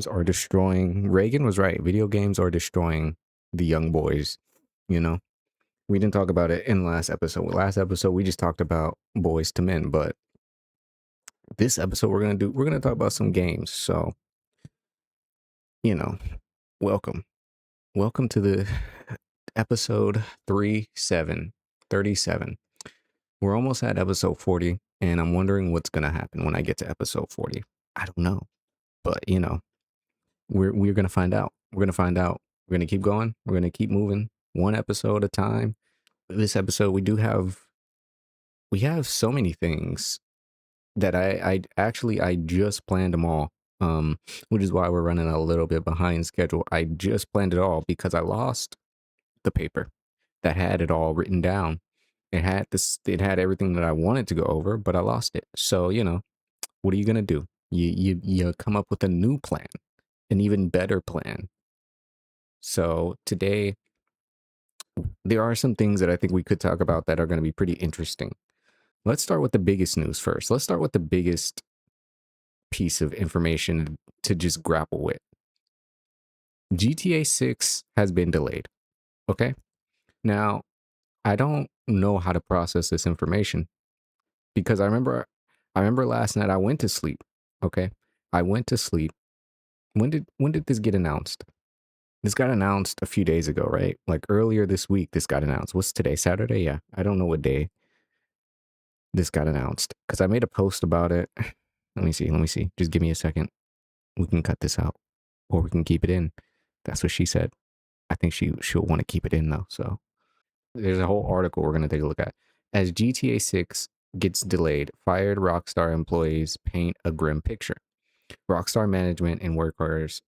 games are destroying. Reagan was right. Video games are destroying the young boys. You know, we didn't talk about it in last episode. Last episode, we just talked about boys to men, but this episode we're gonna talk about some games. So, you know, welcome. Welcome to the episode 37. We're almost at episode 40, and I'm wondering what's gonna happen when I get to episode 40. I don't know. But we're gonna find out. We're gonna find out. We're gonna keep going. We're gonna keep moving one episode at a time. This episode we have so many things that I just planned them all. Which is why we're running a little bit behind schedule. I just planned it all because I lost the paper that had it all written down. It had everything that I wanted to go over, but I lost it. So, what are you gonna do? You come up with a new plan, an even better plan. So today there are some things that I think we could talk about that are going to be pretty interesting. Let's start with the biggest news first. Let's start with the biggest piece of information to just grapple with. GTA 6 has been delayed. Okay. Now, I don't know how to process this information because I remember last night I went to sleep. Okay. I went to sleep. When did this get announced? This got announced a few days ago, right? Like earlier this week, this got announced. What's today? Saturday? Yeah. I don't know what day this got announced because I made a post about it. Let me see. Just give me a second. We can cut this out or we can keep it in. That's what she said. I think she'll want to keep it in though. So there's a whole article we're going to take a look at. As GTA 6 gets delayed, fired Rockstar employees paint a grim picture. Rockstar management and workers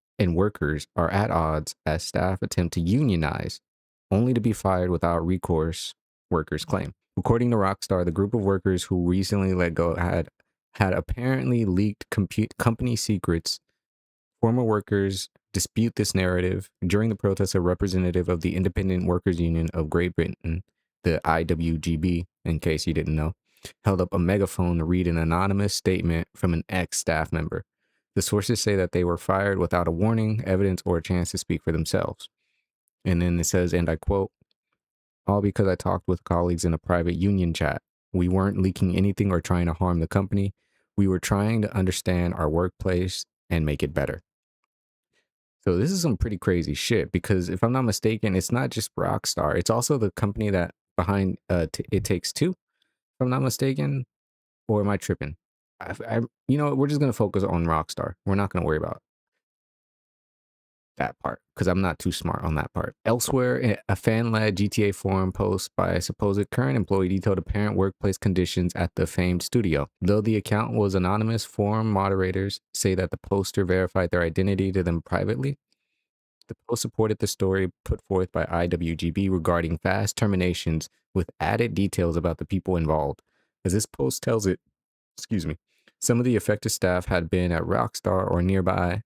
are at odds as staff attempt to unionize, only to be fired without recourse, workers claim. According to Rockstar, the group of workers who recently let go had apparently leaked company secrets. Former workers dispute this narrative. During the protest, a representative of the Independent Workers Union of Great Britain, the IWGB, in case you didn't know, held up a megaphone to read an anonymous statement from an ex-staff member. The sources say that they were fired without a warning, evidence, or a chance to speak for themselves. And then it says, and I quote, all because I talked with colleagues in a private union chat. We weren't leaking anything or trying to harm the company. We were trying to understand our workplace and make it better. So this is some pretty crazy shit because if I'm not mistaken, it's not just Rockstar. It's also the company that behind It Takes Two, if I'm not mistaken. Or am I tripping? We're just going to focus on Rockstar. We're not going to worry about that part because I'm not too smart on that part. Elsewhere, a fan-led GTA forum post by a supposed current employee detailed apparent workplace conditions at the famed studio. Though the account was anonymous, forum moderators say that the poster verified their identity to them privately. The post supported the story put forth by IWGB regarding fast terminations with added details about the people involved. As this post tells it, excuse me, some of the affected staff had been at Rockstar or nearby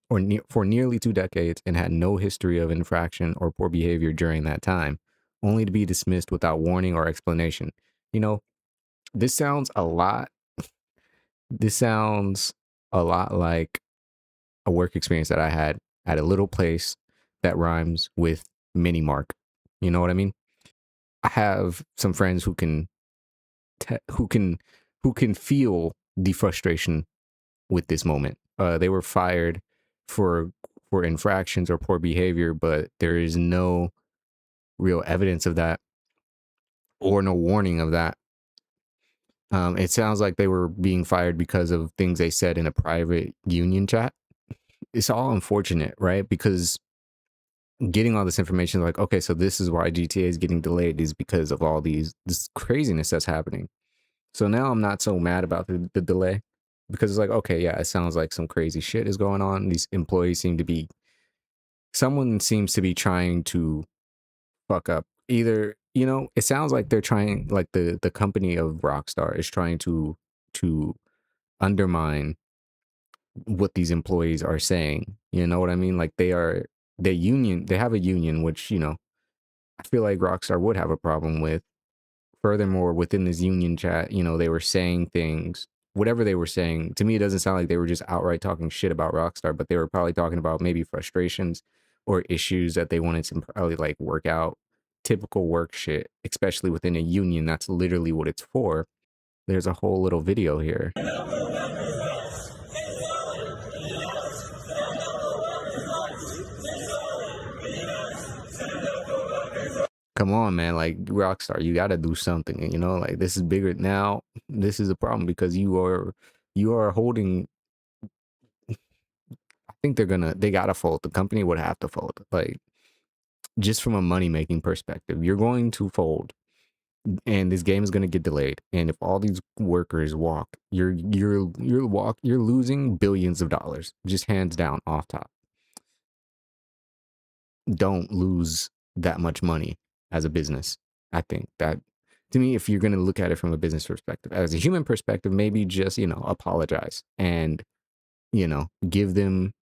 for nearly 2 decades and had no history of infraction or poor behavior during that time, only to be dismissed without warning or explanation. You know, this sounds a lot. This sounds a lot like a work experience that I had at a little place that rhymes with mini mark. You know what I mean? I have some friends te- who can who can feel the frustration with this moment. They were fired for infractions or poor behavior, but there is no real evidence of that or no warning of that. It sounds like they were being fired because of things they said in a private union chat. It's all unfortunate, right? Because getting all this information, like, okay, so this is why GTA is getting delayed is because of all this craziness that's happening. So now I'm not so mad about the delay because it's like, okay, yeah, it sounds like some crazy shit is going on. These employees someone seems to be trying to fuck up. Either, it sounds like they're trying, like the company of Rockstar is trying to undermine what these employees are saying. You know what I mean? Like they have a union, which, I feel like Rockstar would have a problem with. Furthermore, within this union chat, they were saying things whatever they were saying, to me, it doesn't sound like they were just outright talking shit about Rockstar, but they were probably talking about maybe frustrations or issues that they wanted to probably like work out. Typical work shit, especially within a union. That's literally what it's for. There's a whole little video here. Come on, man. Like, Rockstar, you got to do something. You know, like, this is bigger now. This is a problem because you are holding. I think they gotta fold. The company would have to fold. Like, just from a money making perspective, you're going to fold, and this game is going to get delayed. And if all these workers walk, you're losing billions of dollars, just hands down off top. Don't lose that much money as a business. I think that, to me, if you're going to look at it from a business perspective, as a human perspective, maybe just, apologize and, give them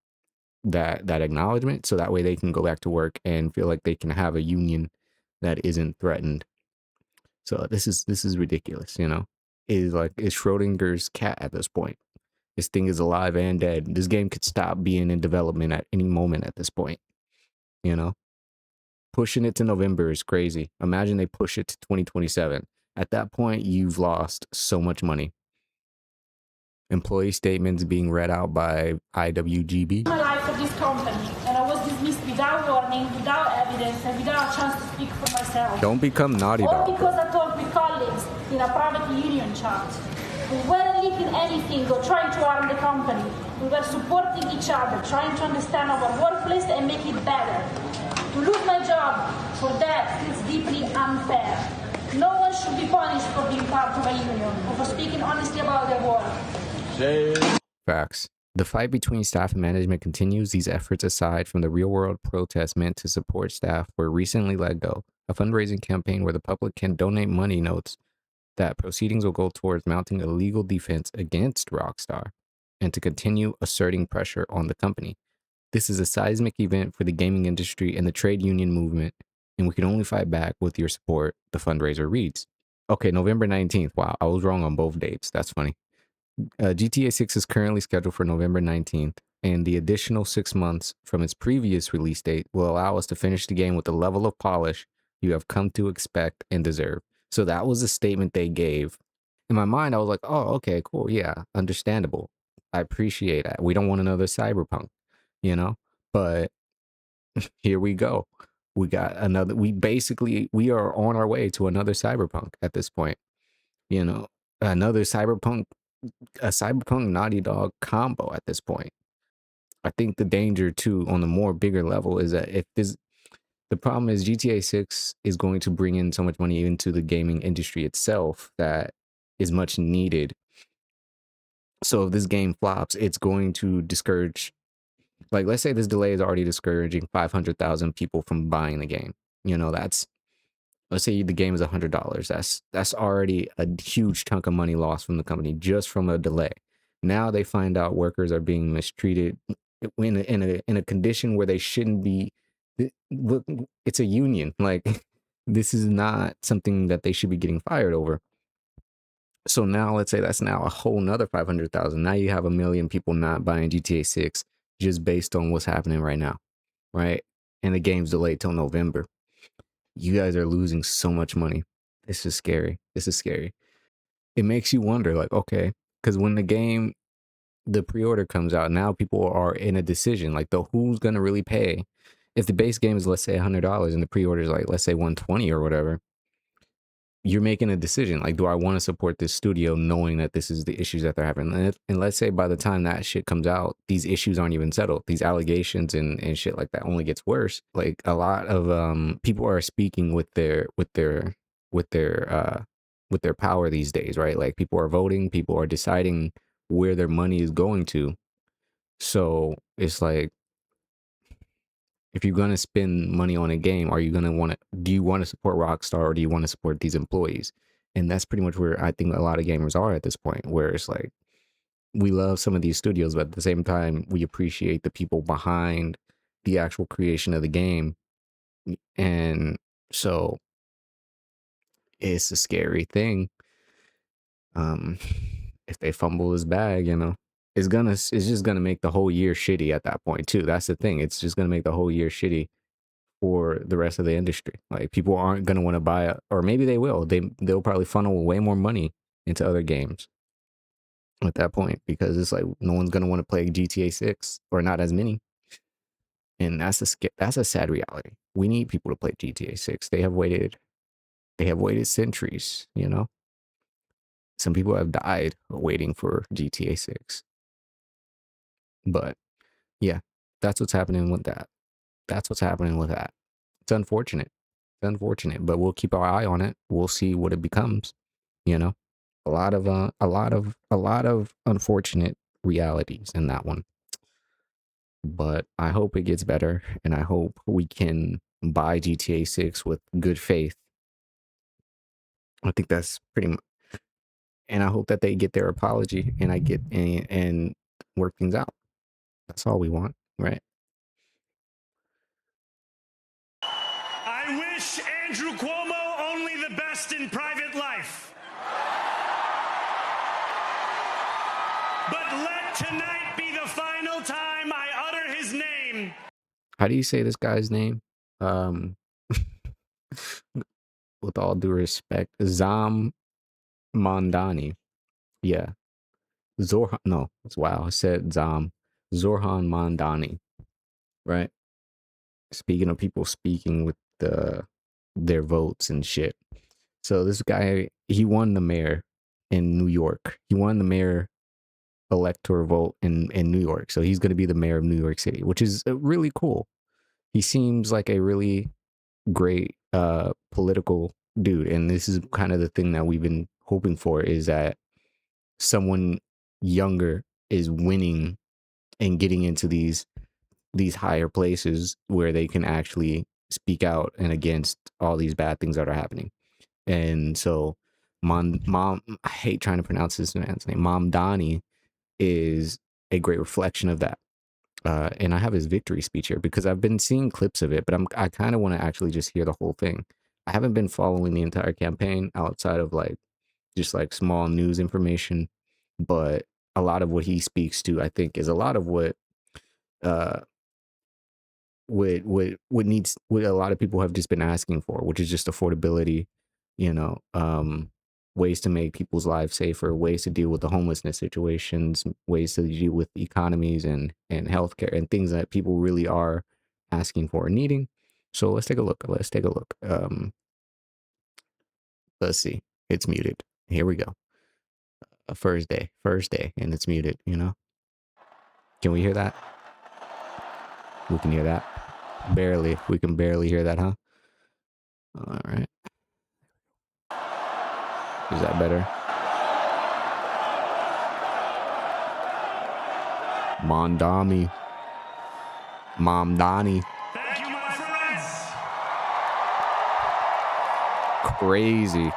that acknowledgement, so that way they can go back to work and feel like they can have a union that isn't threatened. So this is ridiculous. Is Schrodinger's cat at this point. This thing is alive and dead. This game could stop being in development at any moment at this point. Pushing it to November is crazy. Imagine they push it to 2027. At that point, you've lost so much money. Employee statements being read out by IWGB. My life for this company, and I was dismissed without warning, without evidence, and without a chance to speak for myself. Don't become Naughty Dog. All because I talked with colleagues in a private union chat. We weren't leaking anything or trying to harm the company. We were supporting each other, trying to understand our workplace and make it better. To lose my job for that feels deeply unfair. No one should be punished for being part of a union or for speaking honestly about their work. Facts. The fight between staff and management continues. These efforts, aside from the real-world protests meant to support staff, were recently let go. A fundraising campaign where the public can donate money notes that proceedings will go towards mounting a legal defense against Rockstar and to continue asserting pressure on the company. This is a seismic event for the gaming industry and the trade union movement, and we can only fight back with your support, the fundraiser reads. Okay, November 19th. Wow, I was wrong on both dates. That's funny. GTA 6 is currently scheduled for November 19th, and the additional 6 months from its previous release date will allow us to finish the game with the level of polish you have come to expect and deserve. So that was the statement they gave. In my mind, I was like, oh, okay, cool. Yeah, understandable. I appreciate that. We don't want another Cyberpunk, But here we go. We got another, we are on our way to another Cyberpunk at this point. Another a Cyberpunk Naughty Dog combo at this point. I think the danger too, on the more bigger level, is that the problem is GTA 6 is going to bring in so much money into the gaming industry itself that is much needed. So if this game flops, it's going to discourage, like, let's say this delay is already discouraging 500,000 people from buying the game. Let's say the game is $100. That's already a huge chunk of money lost from the company just from a delay. Now they find out workers are being mistreated in a condition where they shouldn't be. It's a union. Like, this is not something that they should be getting fired over. So now let's say that's now a whole nother 500,000. Now you have 1 million people not buying GTA 6 just based on what's happening right now, right? And the game's delayed till November. You guys are losing so much money. This is scary. It makes you wonder, like, okay, because when the pre-order comes out, now people are in a decision, like, who's going to really pay? If the base game is, let's say, $100 and the pre-order is, like, let's say, $120 or whatever, you're making a decision. Like, do I want to support this studio knowing that this is the issues that they're having? And let's say by the time that shit comes out, these issues aren't even settled. These allegations and shit like that only gets worse. Like, a lot of people are speaking with their power these days, right? Like, people are voting, people are deciding where their money is going to. So it's like, if you're going to spend money on a game, do you want to support Rockstar, or do you want to support these employees? And that's pretty much where I think a lot of gamers are at this point, where it's like, we love some of these studios, but at the same time, we appreciate the people behind the actual creation of the game. And so it's a scary thing. if they fumble his bag, it's just gonna make the whole year shitty at that point too. That's the thing. It's just gonna make the whole year shitty for the rest of the industry. Like people aren't gonna want to buy it, or maybe they will. They'll probably funnel way more money into other games at that point because it's like no one's gonna want to play GTA 6 or not as many. And that's a sad reality. We need people to play GTA 6. They have waited centuries, Some people have died waiting for GTA 6. But yeah, that's what's happening with that. That's what's happening with that. It's unfortunate. It's unfortunate, but we'll keep our eye on it. We'll see what it becomes, A lot of unfortunate realities in that one. But I hope it gets better, and I hope we can buy GTA 6 with good faith. I think that's pretty much, and I hope that they get their apology and and work things out. That's all we want, right? I wish Andrew Cuomo only the best in private life. But let tonight be the final time I utter his name. How do you say this guy's name? With all due respect, Mamdani. Yeah. Zorhan. No, it's wow. I said Zorhan Mamdani. Right. Speaking of people speaking with their votes and shit. So this guy, he won the mayor in New York. He won the mayor electoral vote in New York. So he's going to be the mayor of New York City, which is really cool. He seems like a really great political dude. And this is kind of the thing that we've been hoping for, is that someone younger is winning and getting into these higher places where they can actually speak out and against all these bad things that are happening. And so Mom, I hate trying to pronounce this man's name. Mamdani is a great reflection of that. And I have his victory speech here because I've been seeing clips of it, but I kind of want to actually just hear the whole thing. I haven't been following the entire campaign outside of just small news information, but a lot of what he speaks to, I think, is a lot of what what a lot of people have just been asking for, which is just affordability, ways to make people's lives safer, ways to deal with the homelessness situations, ways to deal with economies and healthcare and things that people really are asking for and needing. So let's take a look. Let's see. It's muted. Here we go. First day, and it's muted, Can we hear that? We can hear that. Barely. We can barely hear that, huh? All right. Is that better? Mamdani. Thank you, my friends. Crazy.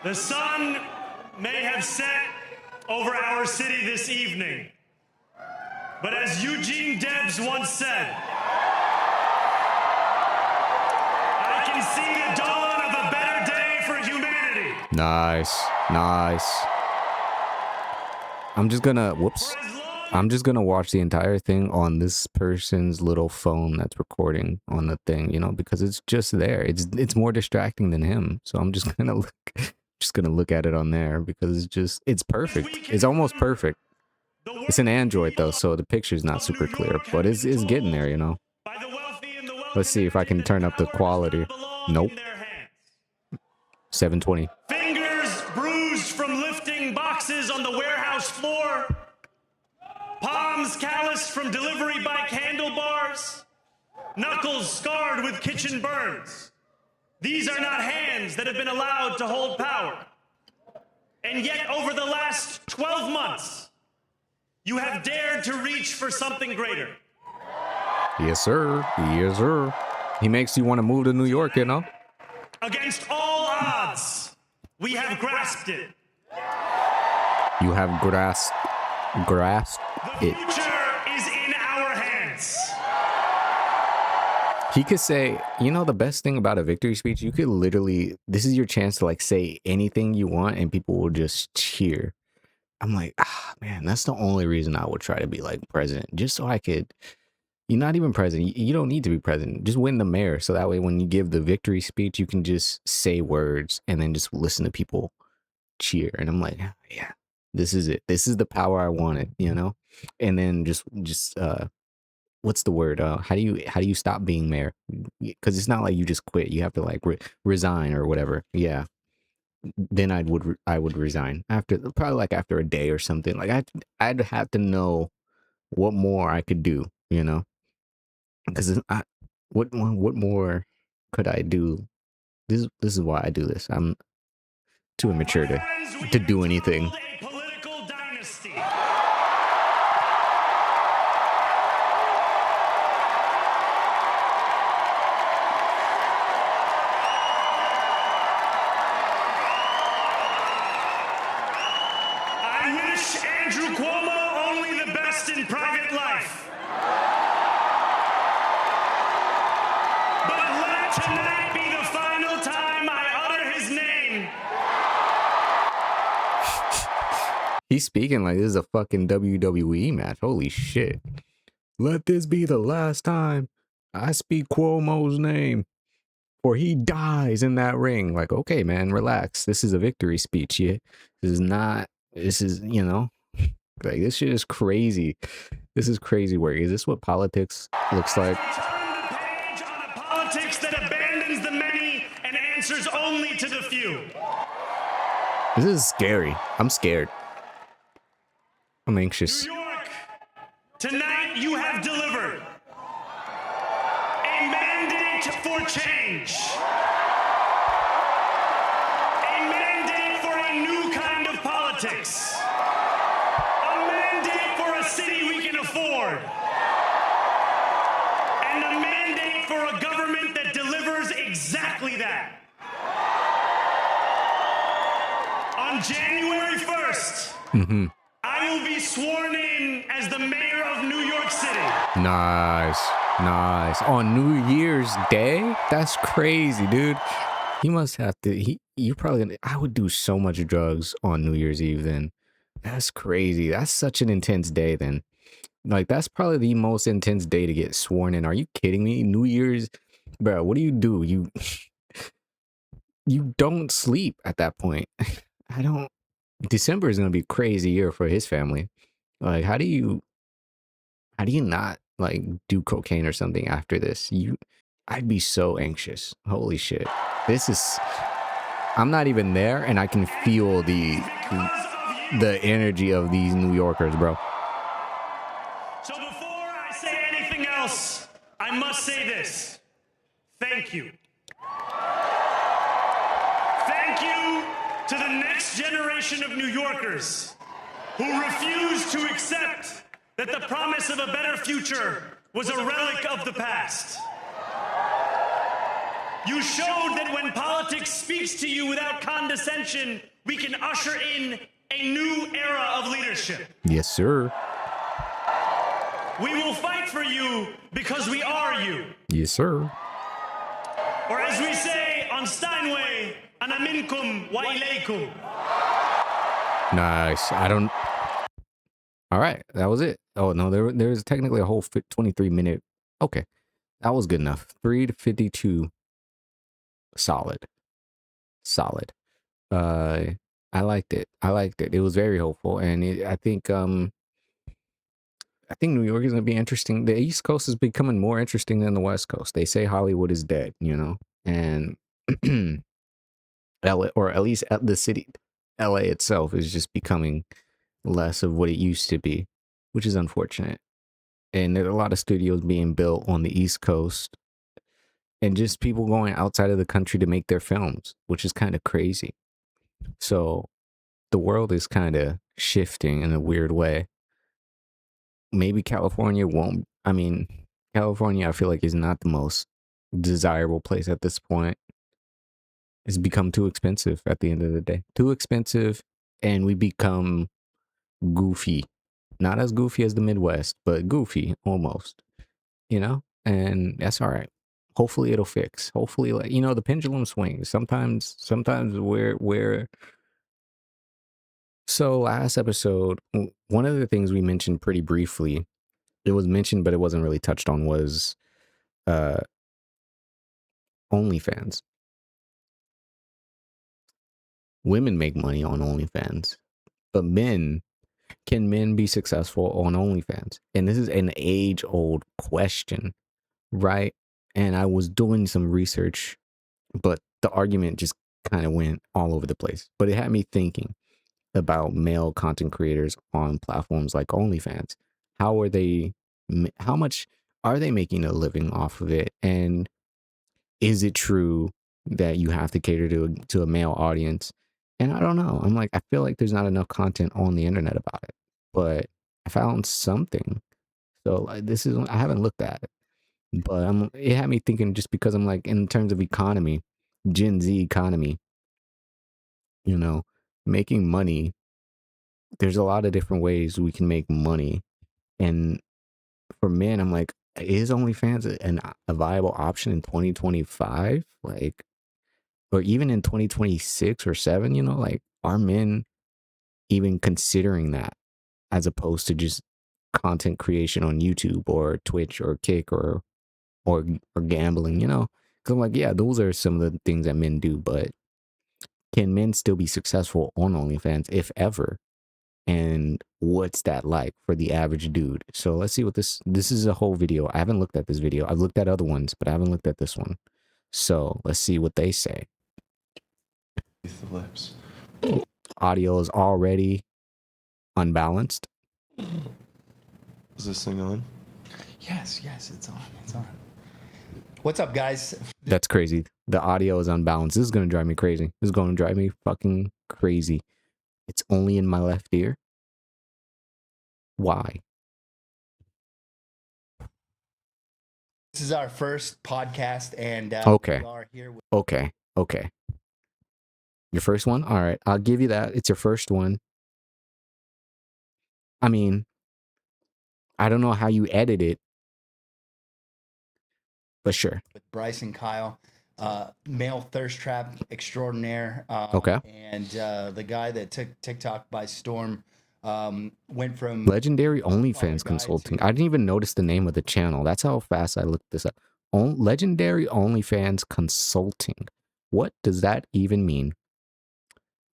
The sun may have set over our city this evening, but as Eugene Debs once said, I can see the dawn of a better day for humanity. Nice. I'm just gonna watch the entire thing on this person's little phone that's recording on the thing, because it's just there. It's more distracting than him. So I'm just gonna look at it on there because it's perfect. It's almost perfect. It's an Android though, so the picture's not super clear, but it's getting there, Let's see if I can turn up the quality. Nope. 720. Fingers bruised from lifting boxes on the warehouse floor. Palms calloused from delivery bike handlebars. Knuckles scarred with kitchen burns. These are not hands that have been allowed to hold power. And yet, over the last 12 months, you have dared to reach for something greater. Yes, sir. He makes you want to move to New York, Against all odds, we have grasped it. You have grasped The it. future is in our hands. He could say, you know, the best thing about a victory speech, you could literally, this is your chance to like say anything you want and people will just cheer. I'm like, man, that's the only reason I would try to be like president, just so I could. You're not even president. You don't need to be president. Just win the mayor. So that way, when you give the victory speech, you can just say words and then just listen to people cheer. And I'm like, yeah, this is it. This is the power I wanted, you know? And then what's the word? How do you stop being mayor? Because it's not like you just quit. You have to like resign or whatever. Yeah. Then I would resign after probably like after a day or something. Like I'd have to know what more I could do, you know? Because what more could I do? This is why I do this. I'm too immature to Friends, we to have do anything. toppled a political dynasty. I wish Andrew Cuomo only the best in private life. But let tonight be the final time I utter his name. He's speaking like this is a fucking WWE match. Holy shit. Let this be the last time I speak Cuomo's name, or he dies in that ring. Like, okay, man, relax. This is a victory speech. Yeah. This is, you know, like this shit is crazy. This is crazy work. Is this what politics looks like? Turn the page on a politics that abandons the many and answers only to the few. This is scary. I'm scared. I'm anxious. New York, tonight you have delivered a mandate for change. A mandate for a new kind of politics. A mandate for a city we can afford. And a mandate for a government that delivers exactly that. On January 1st, I will be sworn in as the mayor of New York City. Nice. On New Year's Day? That's crazy, dude. He must have to. You probably. I would do so much drugs on New Year's Eve then. That's crazy. That's such an intense day then. Like, that's probably the most intense day to get sworn in. Are you kidding me? New Year's, bro, what do? You don't sleep at that point. I don't. December is gonna be a crazy year for his family. Like, how do you not like do cocaine or something after this? I'd be so anxious. Holy shit. I'm not even there and I can feel the energy of these New Yorkers, bro. So before I say anything else, I must say this. Thank you. Thank you to the next generation of New Yorkers who refuse to accept that the promise of a better future was a relic of the past. You showed that when politics speaks to you without condescension, we can usher in a new era of leadership. Yes, sir. We will fight for you because we are you. Yes, sir. Or as we say on Steinway, ana minkum wa ilaykum. Nice. All right, that was it. Oh no, there's technically a whole 23-minute. Okay, that was good enough. 3:52. Solid. I liked it. It was very hopeful, and I think New York is gonna be interesting. The East Coast is becoming more interesting than the West Coast. They say Hollywood is dead, you know, and LA, or at least the city, LA itself, is just becoming less of what it used to be, which is unfortunate. And there are a lot of studios being built on the East Coast, and just people going outside of the country to make their films, which is kind of crazy. So the world is kind of shifting in a weird way. Maybe California won't. I mean, California, I feel like, is not the most desirable place at this point. It's become too expensive at the end of the day. Too expensive, and we become goofy. Not as goofy as the Midwest, but goofy almost, you know? And that's all right. Hopefully it'll fix. Hopefully, like, you know, the pendulum swings. Sometimes we're so last episode, one of the things we mentioned pretty briefly, it was mentioned, but it wasn't really touched on, was uh OnlyFans. Women make money on OnlyFans, but can men be successful on OnlyFans? And this is an age-old question, right? And I was doing some research, but the argument just kind of went all over the place. But it had me thinking about male content creators on platforms like OnlyFans. How are they? How much are they making a living off of it? And is it true that you have to cater to a male audience? And I don't know. I'm like, I feel like there's not enough content on the internet about it, but I found something. So like, this is, I haven't looked at it, but it had me thinking, just because I'm like, in terms of economy, Gen Z economy, you know, making money, there's a lot of different ways we can make money. And for men, I'm like, is OnlyFans a viable option in 2025? Like, or even in 2026 or 7, you know, like, are men even considering that, as opposed to just content creation on YouTube or Twitch or Kick or gambling, you know? Because I'm like, yeah, those are some of the things that men do, but can men still be successful on OnlyFans, if ever? And what's that like for the average dude? So let's see what this is a whole video. I haven't looked at this video. I've looked at other ones, but I haven't looked at this one. So let's see what they say. The lips. Audio is already unbalanced. Is this thing on? Yes, it's on. What's up, guys? That's crazy. The audio is unbalanced. This is going to drive me crazy. This is going to drive me fucking crazy. It's only in my left ear. Why? This is our first podcast, and Okay. we are here with Okay. Your first one? All right. I'll give you that. It's your first one. I mean, I don't know how you edit it, but sure. Bryce and Kyle, male thirst trap extraordinaire. Okay. And the guy that took TikTok by storm, went from Legendary OnlyFans Consulting. I didn't even notice the name of the channel. That's how fast I looked this up. Legendary OnlyFans Consulting. What does that even mean?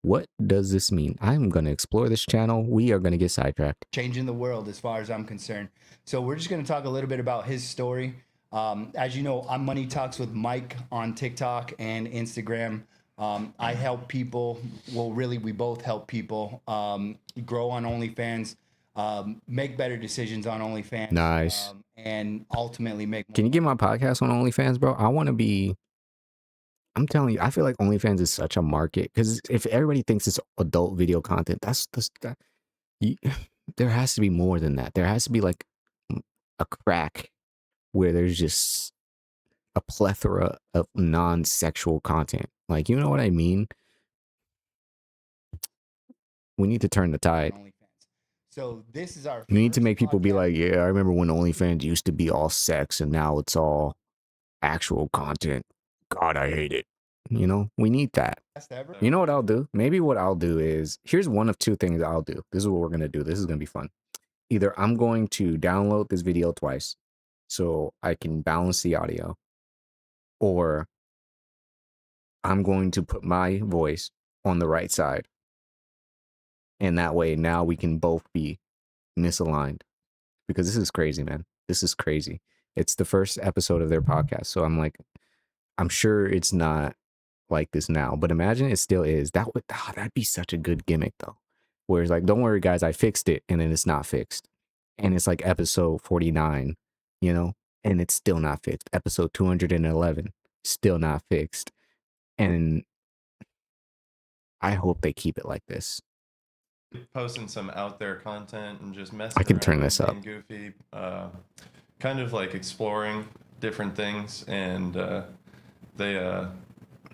What does this mean? I'm going to explore this channel. We are going to get sidetracked. changing the world as far as I'm concerned. So we're just going to talk a little bit about his story. As you know, I'm Money Talks with Mike on TikTok and Instagram. I help people. Well, really, we both help people grow on OnlyFans, make better decisions on OnlyFans. Nice. And ultimately make more. Can you get my podcast on OnlyFans, bro? I want to be... I'm telling you, I feel like OnlyFans is such a market, because if everybody thinks it's adult video content, there has to be more than that. There has to be like a crack where there's just a plethora of non-sexual content. Like, you know what I mean? We need to turn the tide. So this is our. We need to make people be like, yeah, I remember when OnlyFans used to be all sex and now it's all actual content. God, I hate it. You know, we need that. You know what I'll do? Maybe what I'll do is, here's one of two things I'll do. This is what we're going to do. This is going to be fun. Either I'm going to download this video twice so I can balance the audio, or I'm going to put my voice on the right side. And that way now we can both be misaligned, because this is crazy, man. This is crazy. It's the first episode of their podcast. So I'm sure it's not like this now, but imagine it still is. That'd be such a good gimmick though. Where it's like, don't worry guys, I fixed it, and then it's not fixed. And it's like episode 49, you know, and it's still not fixed. Episode 211, still not fixed. And I hope they keep it like this. Posting some out there content and just messing I can around, turn this up. being goofy, kind of like exploring different things. And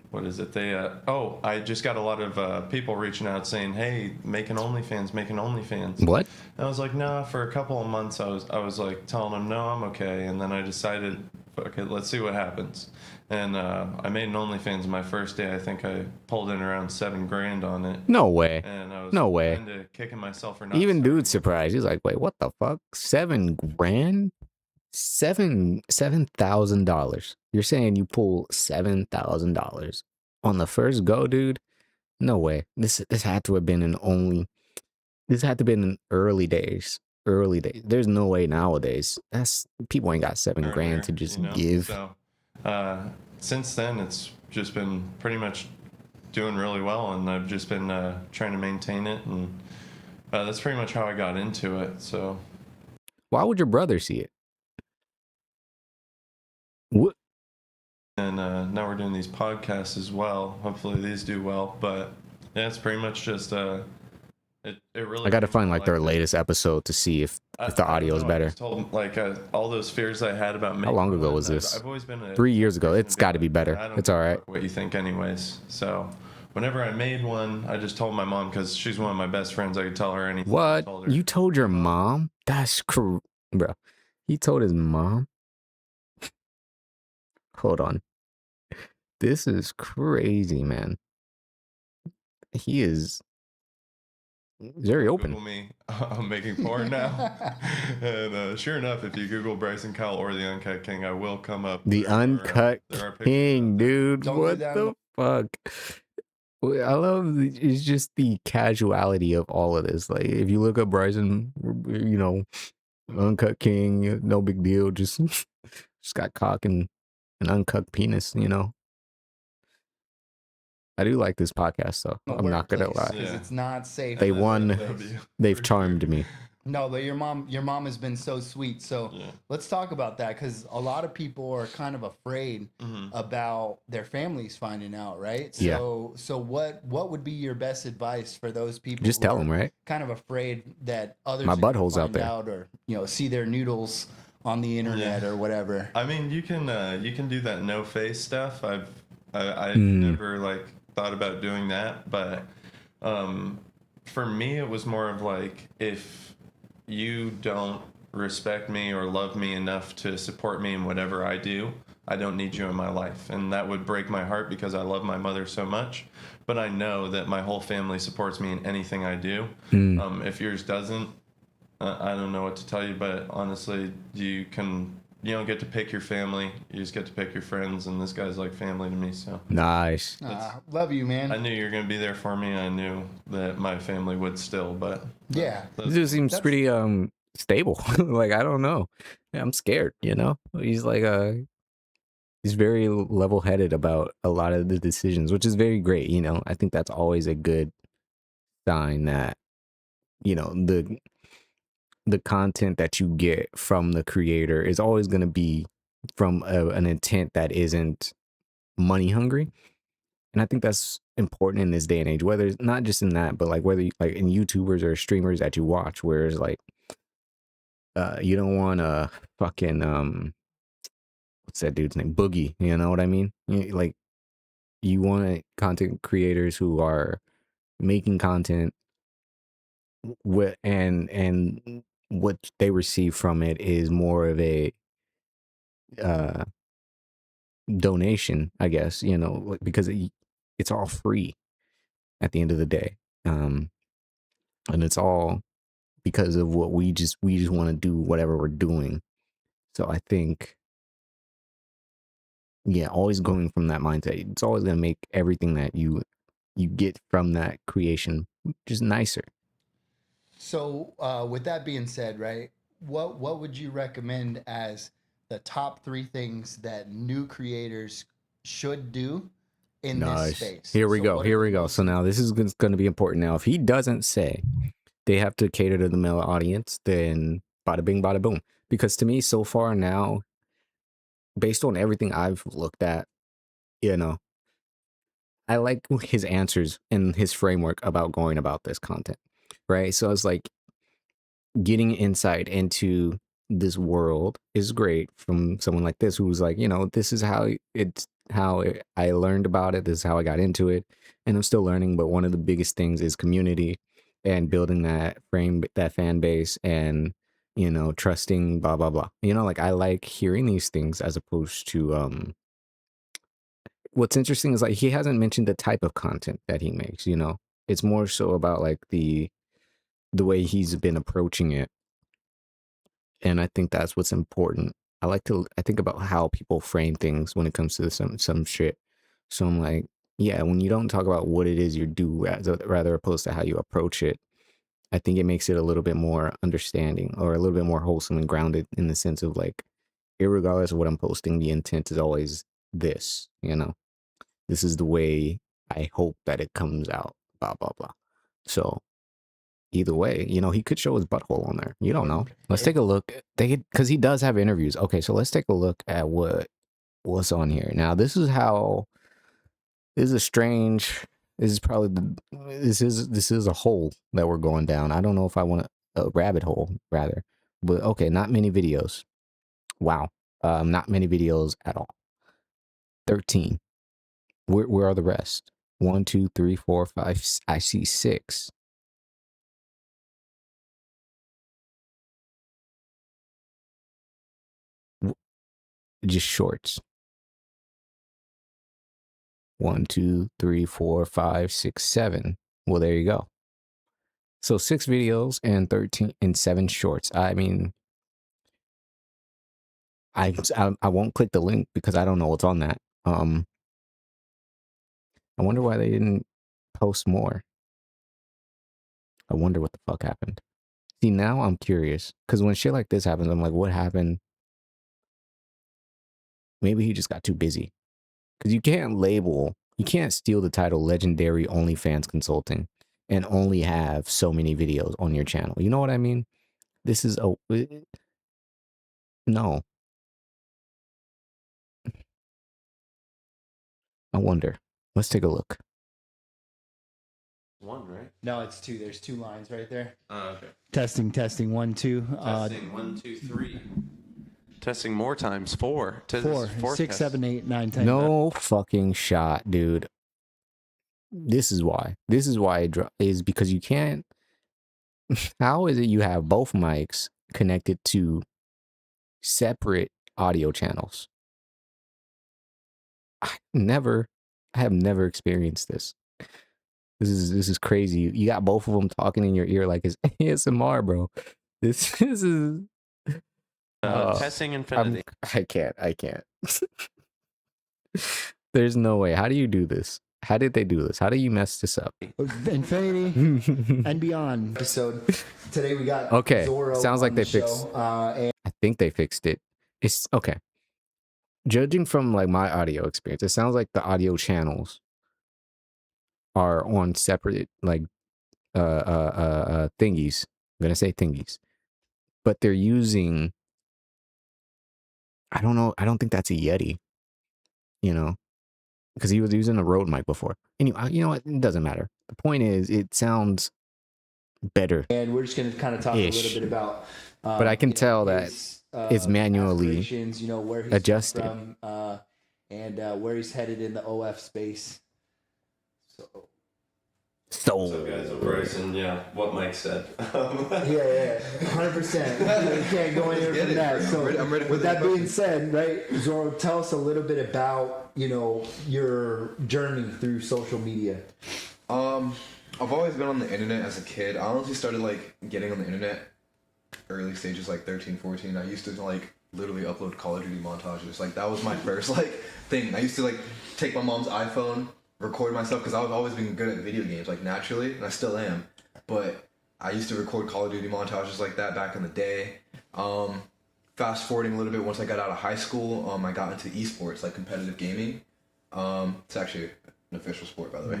what is it? I just got a lot of people reaching out saying, hey, make an OnlyFans. What? And I was like, nah, for a couple of months I was like telling them, no, I'm okay. And then I decided fuck it, let's see what happens. And I made an OnlyFans my first day. I think I pulled in around $7,000 on it. No way. And I was No way. kind of kicking myself for not Even starting dude's surprised. He's like, wait, what the fuck? $7,000? $7,000. You're saying you pull $7,000 on the first go, dude? No way. This had to have been this had to have been in early days. Early days. There's no way nowadays. People ain't got $7,000 earlier, to just you know? give. So since then, it's just been pretty much doing really well, and I've just been trying to maintain it, and that's pretty much how I got into it. So Why would your brother see it? What? and now we're doing these podcasts as well. Hopefully these do well, but yeah, it's pretty much just it really. I got to find like their latest episode to see if the audio is better. I just told all those fears I had about making. How long ago one, was this? I've always been 3 years ago. person It's to got to be like, better. I don't It's all right. What you think, anyways? So whenever I made one, I just told my mom because she's one of my best friends. I could tell her anything. I What? told her. You told your mom? That's bro. He told his mom? Hold on. This is crazy, man. He is very open. Google me. I'm making porn now. And sure enough, if you Google Bryson Kyle or the Uncut King, I will come up. The Uncut there are pictures King, out there. dude. Don't do What that. the fuck? I love it's just the casuality of all of this. Like, if you look up Bryson, Uncut King, no big deal. Just got cock and an uncut penis, I do like this podcast, though. I'm not gonna lie. Because it's not safe. They in the won. workplace. They've charmed me. No, but your mom has been so sweet. So Yeah. let's talk about that, because a lot of people are kind of afraid about their families finding out, right? Yeah. So what would be your best advice for those people? Just who tell are them, right? Kind of afraid that others My are gonna butthole's out find there. out, or see their noodles on the internet or whatever. I mean, you can do that no face stuff. I've Hmm. never thought about doing that, but for me, it was more of if you don't respect me or love me enough to support me in whatever I do, I don't need you in my life. And that would break my heart because I love my mother so much. But I know that my whole family supports me in anything I do. If yours doesn't, I don't know what to tell you. But honestly, you don't get to pick your family. You just get to pick your friends. And this guy's like family to me. So Nice. Love you, man. I knew you were going to be there for me. I knew that my family would still, but Yeah. He just seems pretty stable. Like, I don't know. Yeah, I'm scared, He's he's very level-headed about a lot of the decisions, which is very great, I think that's always a good sign that, the content that you get from the creator is always going to be from an intent that isn't money hungry. And I think that's important in this day and age, whether it's not just in that, but whether in YouTubers or streamers that you watch, where it's you don't want a fucking what's that dude's name? Boogie, you know what I mean? You want content creators who are making content and what they receive from it is more of a donation, I guess, because it's all free at the end of the day. And it's all because of what we just want to do whatever we're doing. So I think, always going from that mindset, it's always going to make everything that you get from that creation just nicer. So with that being said, right, what would you recommend as the top 3 things that new creators should do in this space? Here we So go. what Here are we the go. most- So now this is going to be important. Now, if he doesn't say they have to cater to the male audience, then bada bing, bada boom. Because to me, so far now, based on everything I've looked at, I like his answers and his framework about going about this content, right? So it's getting insight into this world is great from someone like this who's this is how I learned about it. This is how I got into it, and I'm still learning. But one of the biggest things is community and building that fan base, and you know, trusting, blah, blah, blah. You know, like I like hearing these things as opposed to, what's interesting is like he hasn't mentioned the type of content that he makes, you know. It's more so about like the way he's been approaching it. And I think that's what's important. I think about how people frame things when it comes to some shit. So I'm like, yeah, when you don't talk about what it is you do rather opposed to how you approach it, I think it makes it a little bit more understanding or a little bit more wholesome and grounded in the sense of like, irregardless of what I'm posting, the intent is always this, you know. This is the way I hope that it comes out, blah, blah, blah. So either way, you know, he could show his butthole on there. You don't know. Let's take a look. Because he does have interviews. Okay, so let's take a look at what's on here. Now, this is a strange. This is probably this is a hole that we're going down. I don't know if I want a rabbit hole rather, but okay, not many videos. Wow, not many videos at all. 13. Where are the rest? 1, 2, 3, 4, 5. I see 6. Just shorts. 1, 2, 3, 4, 5, 6, 7. Well, there you go. So 6 videos and 13 and 7 shorts. I mean, I won't click the link because I don't know what's on that. I wonder why they didn't post more. I wonder what the fuck happened. See, now I'm curious because when shit like this happens, I'm like, what happened? Maybe he just got too busy. Because you can't steal the title Legendary OnlyFans Consulting and only have so many videos on your channel. You know what I mean? This is no. I wonder. Let's take a look. One, right? No, it's 2. There's 2 lines right there. Okay. Testing, 1, 2. Testing 1, 2, 3. Testing more times 4. 4, 6, 7, 8, 9, 10. No fucking shot, dude. This is why. This is why is because you can't. How is it you have both mics connected to separate audio channels? I have never experienced this. This is crazy. You got both of them talking in your ear like it's ASMR, bro. This is testing infinity. I can't. There's no way. How do you do this? How did they do this? How do you mess this up? Infinity and beyond. Episode. Today we got okay. Zorro Sounds like they fixed. I think they fixed it. It's okay. Judging from like my audio experience, it sounds like the audio channels are on separate like thingies. I'm gonna say thingies, but they're using. I don't know. I don't think that's a Yeti. You know, because he was using a Rode mic before. Anyway, you know what? It doesn't matter. The point is, it sounds better. And we're just going to kind of talk a little bit about. But I can tell that it's manually where he's adjusted from, and where he's headed in the OF space. So, What's up, guys? I'm Bryson. Yeah, what Mike said. Yeah, 100%. You can't go anywhere from that. So, I'm ready with that being said, right, Zorro, tell us a little bit about your journey through social media. I've always been on the internet as a kid. I honestly started like getting on the internet early stages, like 13, 14. I used to like literally upload Call of Duty montages. Like that was my first like thing. I used to like take my mom's iPhone, record myself because I've always been good at video games, like naturally, and I still am. But I used to record Call of Duty montages like that back in the day. Fast forwarding a little bit, once I got out of high school, I got into esports, like competitive gaming. It's actually an official sport, by the way.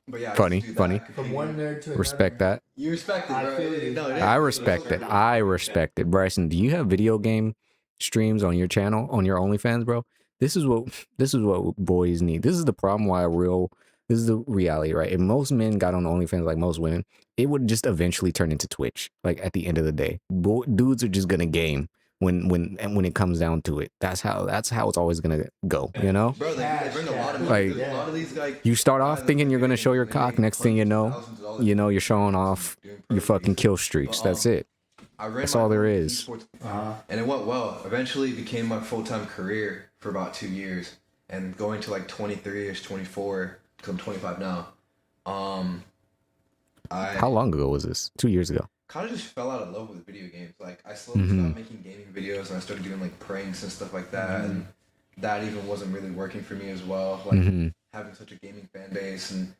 But yeah, funny. From one nerd to another. Respect that. You respect it, bro. I feel you. No, it is. I respect it. Bryson, do you have video game streams on your channel, on your OnlyFans, bro? This is what boys need. This is the problem why this is the reality, right? If most men got on OnlyFans like most women, it would just eventually turn into Twitch. Like at the end of the day, dudes are just gonna game when it comes down to it. That's how it's always gonna go, you know? Bro, they bring a lot of Like, a lot of these like You start off thinking you're gonna show your cock. Next thing you know, you're showing off your fucking kill streaks. That's it. I ran That's my all there own is. esports, and it went well. Eventually, it became my full-time career for about 2 years, and going to like 23ish, 24, because I'm 25 now. How I long ago was this? 2 years ago. kind of just fell out of love with video games. Like I slowly stopped making gaming videos, and I started doing like pranks and stuff like that, and that even wasn't really working for me as well. Like having such a gaming fan base, and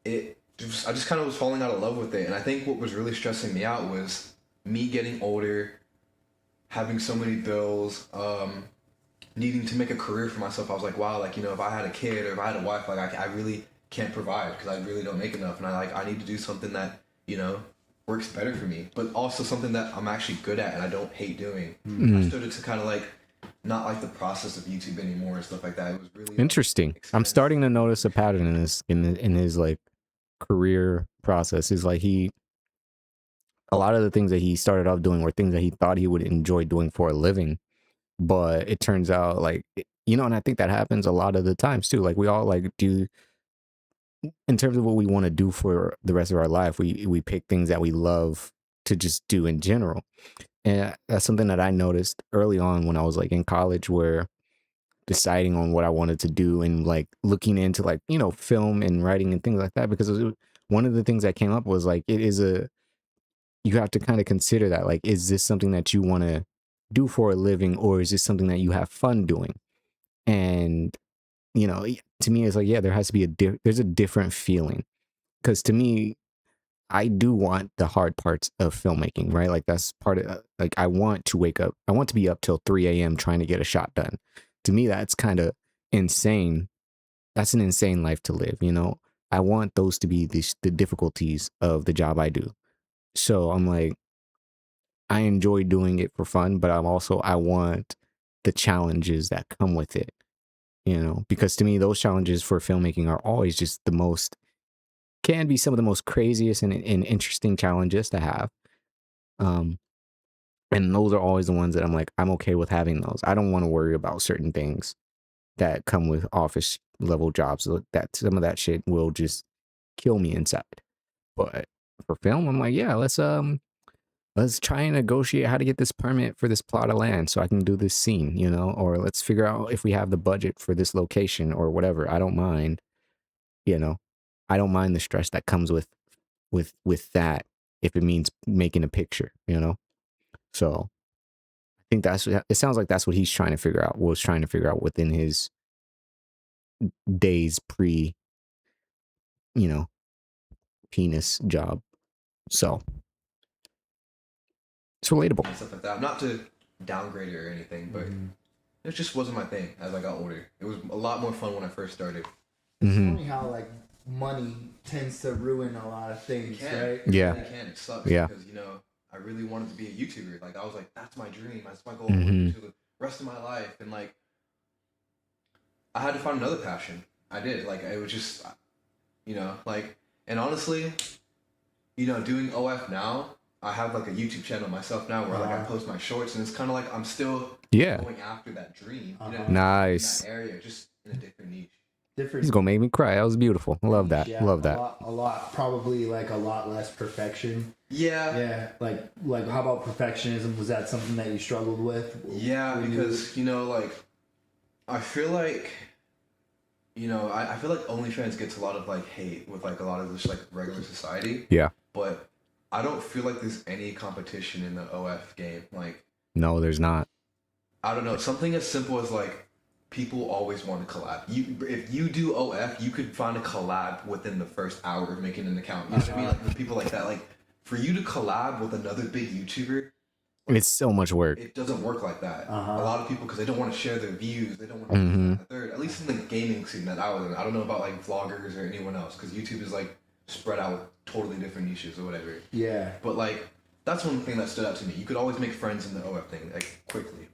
I just kind of was falling out of love with it. And I think what was really stressing me out was me getting older, having so many bills, needing to make a career for myself. I was like, wow, like, you know, if I had a kid or if I had a wife, like I really can't provide because I really don't make enough. And I need to do something that, you know, works better for me, but also something that I'm actually good at and I don't hate doing. I started to kind of like not like the process of YouTube anymore and stuff like that. It was really Interesting. I'm expensive. starting to notice a pattern in this in his like career process. Is like a lot of the things that he started off doing were things that he thought he would enjoy doing for a living, but it turns out like you know, and I think that happens a lot of the times too. Like we all like do in terms of what we want to do for the rest of our life. We pick things that we love to just do in general, and that's something that I noticed early on when I was like in college, where deciding on what I wanted to do and like looking into like, you know, film and writing and things like that. Because one of the things that came up was like, you have to kind of consider that, like, is this something that you want to do for a living, or is this something that you have fun doing? And, you know, to me, it's like, yeah, there has to be there's a different feeling. Because to me, I do want the hard parts of filmmaking, right? Like that's part of like I want to wake up. I want to be up till 3 a.m. trying to get a shot done. To me, that's kind of insane. That's an insane life to live, you know? I want those to be the difficulties of the job I do. So I'm like, I enjoy doing it for fun, but I want the challenges that come with it, you know? Because to me, those challenges for filmmaking are always just can be some of the most craziest and interesting challenges to have. Um, and those are always the ones that I'm like, I'm okay with having those. I don't want to worry about certain things that come with office level jobs. That some of that shit will just kill me inside. But for film, I'm like, yeah, let's try and negotiate how to get this permit for this plot of land so I can do this scene, you know, or let's figure out if we have the budget for this location or whatever. I don't mind, you know, I don't mind the stress that comes with that if it means making a picture, you know. So I think it sounds like that's what he's trying to figure out, was trying to figure out within his days pre, you know, penis job. So it's relatable. and stuff like that. Not to downgrade it or anything, but it just wasn't my thing as I got older. It was a lot more fun when I first started. It's funny how like money tends to ruin a lot of things, right? Yeah. It can. It sucks. Yeah. Because, you know, I really wanted to be a YouTuber. Like, I was like, that's my dream. That's my goal for the rest of my life. And, like, I had to find another passion. I did. Like, it was just, you know, like, and honestly, you know, doing OF now, I have, like, a YouTube channel myself now where, like, I post my shorts. And it's kind of like I'm still going after that dream. You know, Nice. in that area, just in a different niche. Different. He's gonna make me cry. That was beautiful. I love that. Yeah, Love that. A lot, probably like a lot less perfection. Yeah. Yeah, like how about perfectionism? Was that something that you struggled with? Yeah, because, you know, like, I feel like, you know, I feel like OnlyFans gets a lot of, like, hate with, like, a lot of this, like, regular society. Yeah. But I don't feel like there's any competition in the OF game. Like, No, there's not. I don't know, something as simple as, like, people always want to collab. If you do OF, you could find a collab within the first hour of making an account. You know what I mean? Like, with people like that. Like, for you to collab with another big YouTuber, It's so much work. it doesn't work like that. A lot of people, because they don't want to share their views, they don't want to do that, third. At least in the gaming scene that I was in. I don't know about like vloggers or anyone else, because YouTube is like spread out with totally different niches or whatever. Yeah. But like, that's one thing that stood out to me. You could always make friends in the OF thing, like quickly.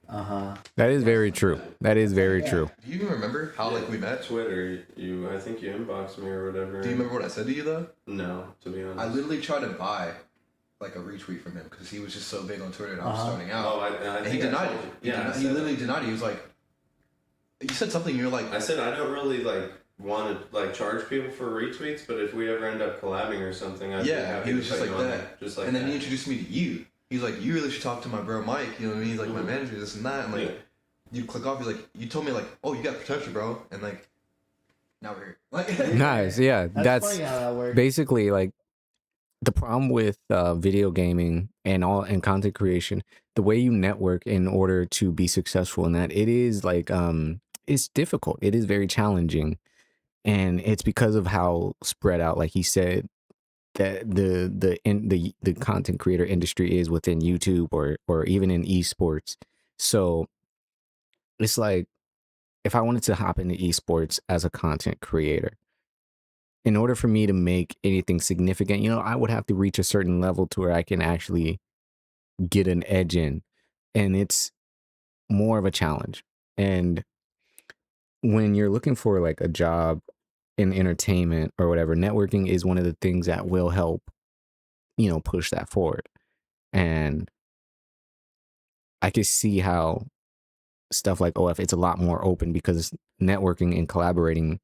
That is very true. That is very true. Do you even remember how like we met? Twitter, I think you inboxed me or whatever. Do you remember what I said to you though? No, to be honest. I literally tried to buy like a retweet from him because he was just so big on Twitter and I was starting out. Oh, I and he think I denied told it. you. Yeah, He literally denied it. He was like, you said something. You're like, I said I don't really like want to like charge people for retweets, but if we ever end up collabing or something, I'd be yeah. happy He was to just put like you on that. there. Just like and then that. he introduced me to you. he's like, you really should talk to my bro Mike. You know what I mean? He's like my manager, this and that, and like you click off. He's like, you told me like, oh, you got potential, bro, and like now we're here. Like, Nice. Yeah. That's funny how that works. Basically like the problem with video gaming and content creation, the way you network in order to be successful in that, it is like it's difficult. It is very challenging. And it's because of how spread out, like he said, that the content creator industry is within YouTube or even in esports. So it's like if I wanted to hop into esports as a content creator, in order for me to make anything significant, I would have to reach a certain level to where I can actually get an edge in. And it's more of a challenge. And when you're looking for like a job in entertainment or whatever, networking is one of the things that will help, push that forward. And I can see how stuff like OF, it's a lot more open because networking and collaborating,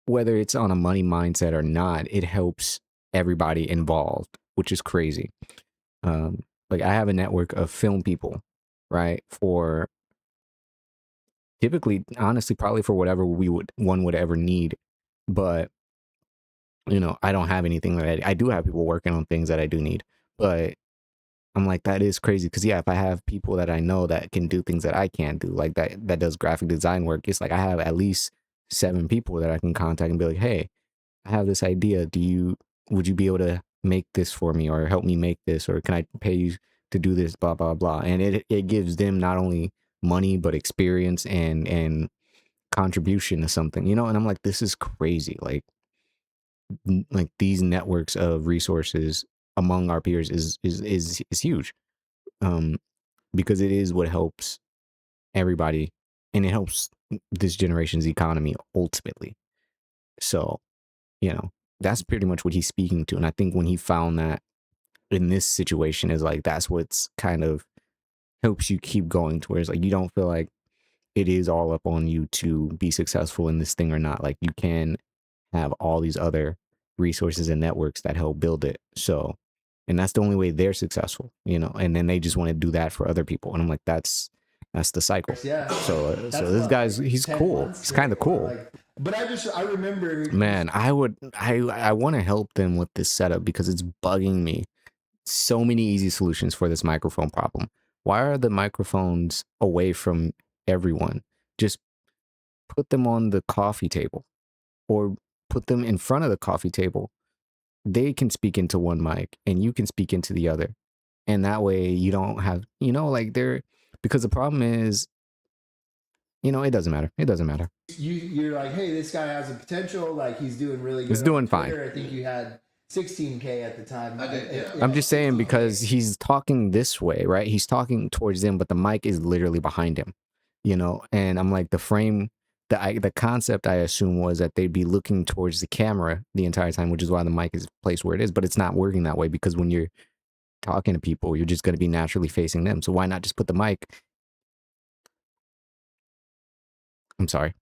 whether it's on a money mindset or not, it helps everybody involved, which is crazy. Like I have a network of film people, right? For typically, honestly, probably for whatever one would ever need. But, I don't have anything that I do have people working on things that I do need. But I'm like, that is crazy. Cause yeah, if I have people that I know that can do things that I can't do, like that does graphic design work, it's like I have at least 7 people that I can contact and be like, hey, I have this idea. Would you be able to make this for me or help me make this? Or can I pay you to do this? Blah, blah, blah. And it gives them not only money, but experience and contribution to something, and I'm like, this is crazy. Like these networks of resources among our peers is huge. Um, because it is what helps everybody and it helps this generation's economy ultimately. So, you know, that's pretty much what he's speaking to. And I think when he found that in this situation is like, that's what's kind of helps you keep going to where it's like, you don't feel like it is all up on you to be successful in this thing or not. Like you can have all these other resources and networks that help build it. So, and that's the only way they're successful, and then they just want to do that for other people. And I'm like, that's the cycle. Yeah. So That's this about, guy's, like, he's 10 cool. months, He's kind of or, cool. like, but I remember, Man, I want to help them with this setup because it's bugging me. So many easy solutions for this microphone problem. Why are the microphones away from everyone? Just put them on the coffee table or put them in front of the coffee table. They can speak into one mic and you can speak into the other. And that way you don't have, like because the problem is, it doesn't matter. It doesn't matter. you're like, hey, this guy has a potential. Like he's doing really good. He's doing on fine. Twitter. I think you had 16K at the time. I did, yeah. I'm just saying because he's talking this way, right? He's talking towards them, but the mic is literally behind him, and I'm like, the concept I assume was that they'd be looking towards the camera the entire time, which is why the mic is placed where it is, but it's not working that way because when you're talking to people, you're just going to be naturally facing them. So why not just put the mic? I'm sorry.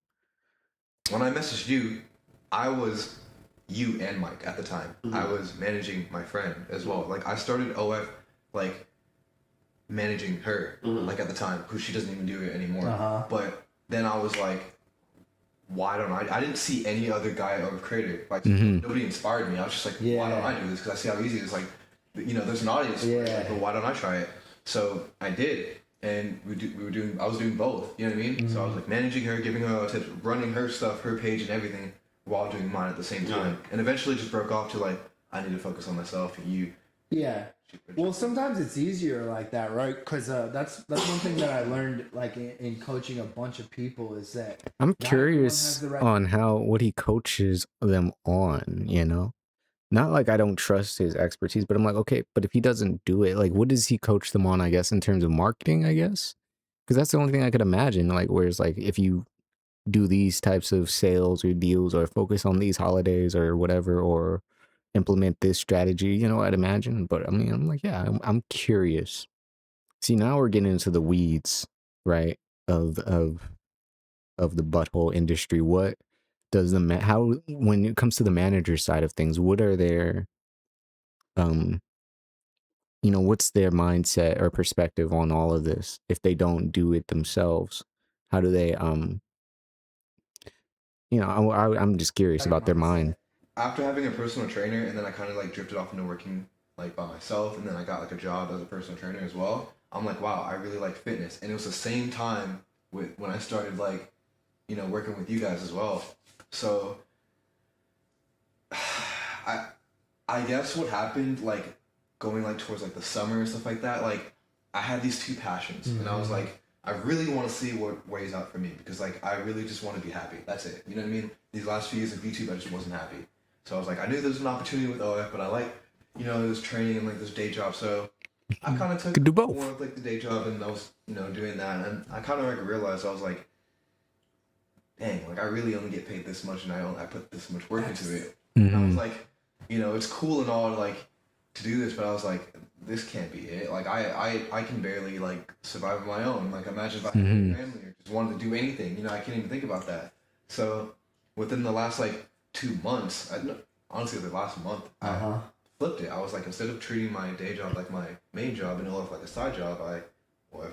When I messaged you, I was you and Mike at the time. I was managing my friend as well. Like I started OF like managing her like at the time because she doesn't even do it anymore. But then I was like, why don't I didn't see any other guy or creator. Like nobody inspired me. I was just like, why don't I do this? Because I see how easy it is. Like, there's an audience for it. Like, but why don't I try it? So I did. And I was doing both, you know what I mean? So I was like managing her, giving her tips, running her stuff, her page and everything while doing mine at the same time. And eventually just broke off to like, I need to focus on myself and you. Yeah. Well, sometimes it's easier like that, right? Because that's one thing that I learned, like in coaching a bunch of people, is that I'm curious on what he coaches them on. Not like I don't trust his expertise, but I'm like, okay, but if he doesn't do it, like, what does he coach them on? I guess in terms of marketing, I guess, because that's the only thing I could imagine. Like, whereas like if you do these types of sales or deals or focus on these holidays or whatever or implement this strategy, I'd imagine. But I mean, I'm like, yeah, I'm curious. See, now we're getting into the weeds, right? Of the butthole industry. What does how when it comes to the manager side of things, what are their what's their mindset or perspective on all of this if they don't do it themselves? How do they, I'm just curious Like about their mindset. mind. After having a personal trainer, and then I kind of like drifted off into working like by myself, and then I got like a job as a personal trainer as well. I'm like, wow, I really like fitness, and it was the same time with when I started like, working with you guys as well. So, I guess what happened like going like towards like the summer and stuff like that, like I had these two passions, and I was like, I really want to see what weighs out for me because like I really just want to be happy. That's it. You know what I mean? These last few years of YouTube, I just wasn't happy. So I was like, I knew there was an opportunity with OF, but I like, this training and like this day job. So I kind of took Could do both. more of like the day job, and I was, doing that, and I kind of like realized I was like, dang, like I really only get paid this much, and I put this much work into it. And I was like, it's cool and all like to do this, but I was like, this can't be it. Like I can barely like survive on my own. Like imagine if I had a family or just wanted to do anything. I can't even think about that. So within the last like 2 months, honestly the last month, I flipped it. I was like, instead of treating my day job like my main job and OF like a side job,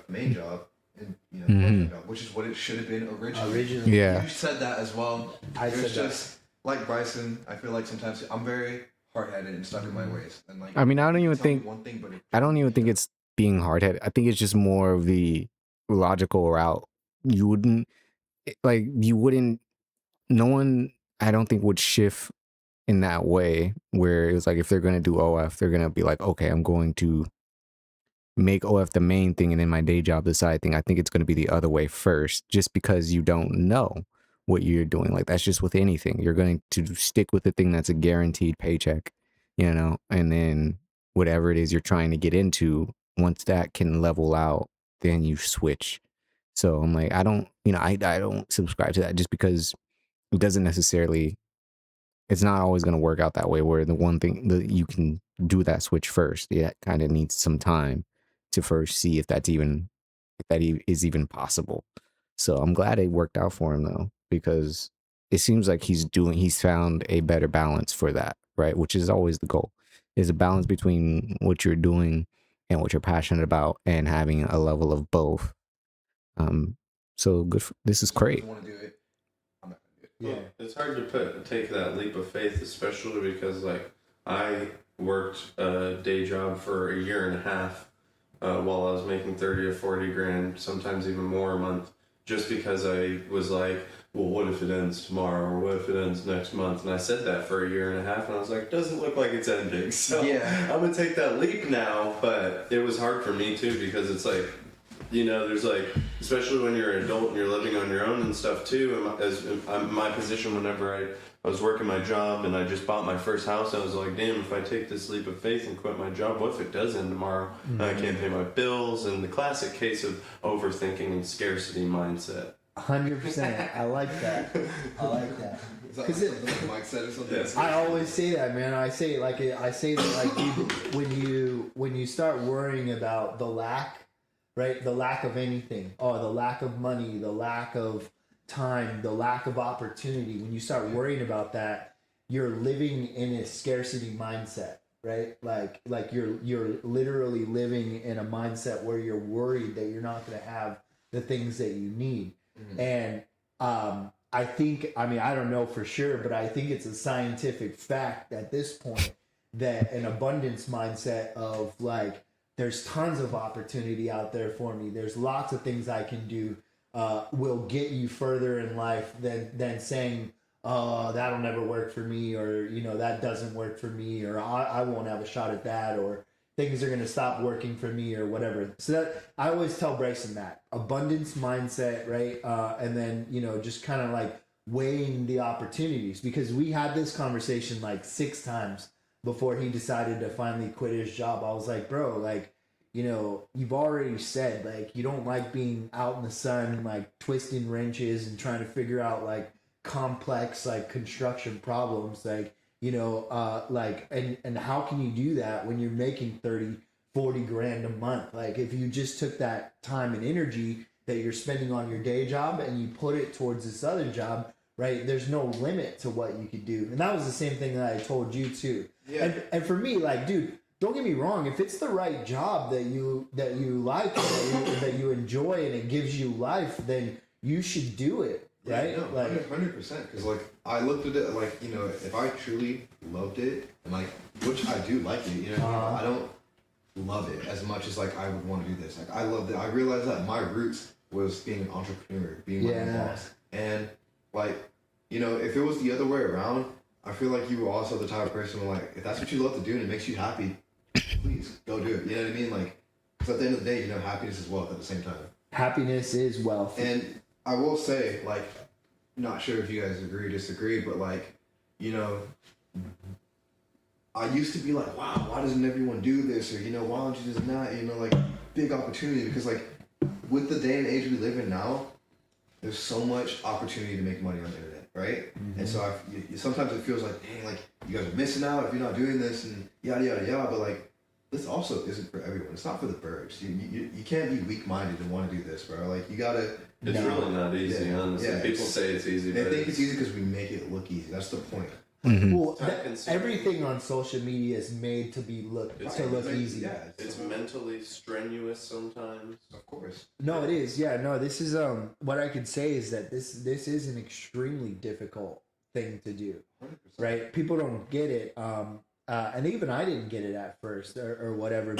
main job and part-time job, which is what it should have been originally. Yeah. You said that as well. I said that. Just like Bryson, I feel like sometimes I'm very hard-headed and stuck in my ways. And like, I mean, I don't you even tell me think one thing, but I don't even think it's being hard-headed. I think it's just more of the logical route. You wouldn't you wouldn't no one I don't think would shift in that way where it was like if they're going to do OF, they're going to be like, okay, I'm going to make OF the main thing and then my day job the side thing. I think it's going to be the other way first, just because you don't know what you're doing. Like that's just with anything. You're going to stick with the thing that's a guaranteed paycheck, and then whatever it is you're trying to get into, once that can level out, then you switch. So I'm like, I don't, I don't subscribe to that just because it doesn't necessarily, it's not always going to work out that way where the one thing that you can do that switch first. Yeah, kind of needs some time to first see if is even possible. So I'm glad it worked out for him though, because it seems like he's found a better balance for that, right? Which is always the goal, is a balance between what you're doing and what you're passionate about and having a level of both. So good. This is great. want to do it, I'm not gonna do it. Yeah. Well, it's hard to take that leap of faith, especially because like I worked a day job for a year and a half while I was making 30 or 40 grand, sometimes even more a month, just because I was like, well, what if it ends tomorrow or what if it ends next month? And I said that for a year and a half, and I was like, doesn't look like it's ending. So Yeah. I'm gonna take that leap now, but it was hard for me too because it's like, there's like, especially when you're an adult and you're living on your own and stuff too. As my position, whenever I was working my job and I just bought my first house, I was like, damn, if I take this leap of faith and quit my job, what if it does end tomorrow? And I can't pay my bills, and the classic case of overthinking and scarcity mindset. 100%. I like that. I like that. Is that Because something like Mike said or something? Yes. I always say that, man. I say that like when you start worrying about the lack, right? The lack of anything, or the lack of money, the lack of time, the lack of opportunity. When you start worrying about that, you're living in a scarcity mindset, right? Like you're literally living in a mindset where you're worried that you're not going to have the things that you need. And I think, I don't know for sure, but I think it's a scientific fact at this point that an abundance mindset of like, there's tons of opportunity out there for me. There's lots of things I can do will get you further in life than saying, oh, that'll never work for me, or, that doesn't work for me, or I won't have a shot at that, or things are going to stop working for me, or whatever. So that I always tell Bryson that abundance mindset, right? And then, just kind of like weighing the opportunities, because we had this conversation like 6 times before he decided to finally quit his job. I was like, bro, like, you've already said like you don't like being out in the sun, like twisting wrenches and trying to figure out like complex like construction problems, like, and how can you do that when you're making 30-40 grand a month? Like if you just took that time and energy that you're spending on your day job and you put it towards this other job, right? There's no limit to what you could do. And that was the same thing that I told you too. Yeah. And for me, like, dude, don't get me wrong, if it's the right job that you like and that you enjoy and it gives you life, then you should do it, right? No, Like 100%. Because like I looked at it like, you know, if I truly loved it and like, which I do like it, you know, I don't love it as much as like I would want to do this. Like I loved it. I realized that my roots was being an entrepreneur, being my own boss, and like, you know, if it was the other way around, I feel like you were also the type of person where like, if that's what you love to do and it makes you happy, please go do it. You know what I mean? Like, because at the end of the day, you know, happiness is wealth at the same time. happiness is wealth. And I will say, like, not sure if you guys agree or disagree, but like, you know, I used to be like, wow, why doesn't everyone do this? Or, you know, why don't you just not? You know, like, big opportunity. Because, like, with the day and age we live in now, there's so much opportunity to make money on the internet, right? And so sometimes it feels like, dang, like, you guys are missing out if you're not doing this and yada, yada, yada. But, like, this also isn't for everyone. It's not for the birds. You can't be weak-minded and want to do this, bro. Like, you gotta... It's really not easy, honestly. Yeah, People say it's easy, They but think it's easy because we make it look easy. That's the point. Well, time-consuming. everything on social media is made to look easy. Yeah, it's mentally strenuous sometimes. of course. No, it is. Yeah, no, this is what I could say is that this is an extremely difficult thing to do. 100%. Right? People don't get it. And even I didn't get it at first or whatever,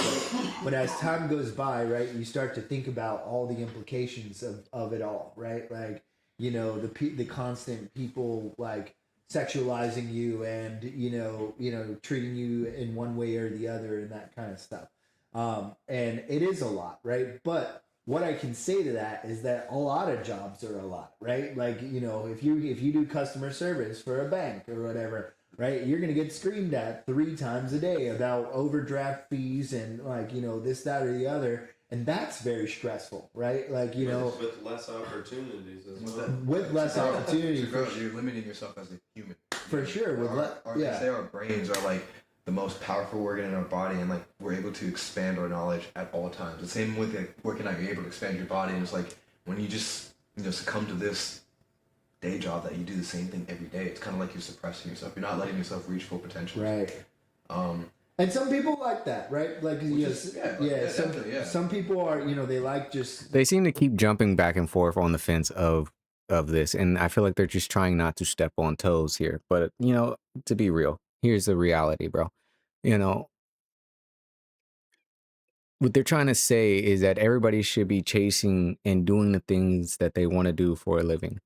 but as time goes by, right, you start to think about all the implications of it all, right? Like, you know, the constant people like sexualizing you and you know treating you in one way or the other and that kind of stuff. And it is a lot, right? But what I can say to that is that a lot of jobs are a lot, right? Like, you know, if you do customer service for a bank or whatever, right, you're gonna get screamed at 3 times a day about overdraft fees and like, you know, this, that, or the other, and that's very stressful, right? Like, you know, with less opportunities as well. with less opportunity, You're limiting yourself as a human. for sure. With They say our brains are like the most powerful organ in our body, and like we're able to expand our knowledge at all times. The same with like, working out, you're able to expand your body, and it's like when you just succumb to this day job that you do the same thing every day, it's kind of like you're suppressing yourself. You're not letting yourself reach full potential. right. And some people like that, right? Like, some people are, you know, they like just They seem to keep jumping back and forth on the fence of this, and I feel like they're just trying not to step on toes here. But you know, to be real, here's the reality, bro. You know, what they're trying to say is that everybody should be chasing and doing the things that they want to do for a living.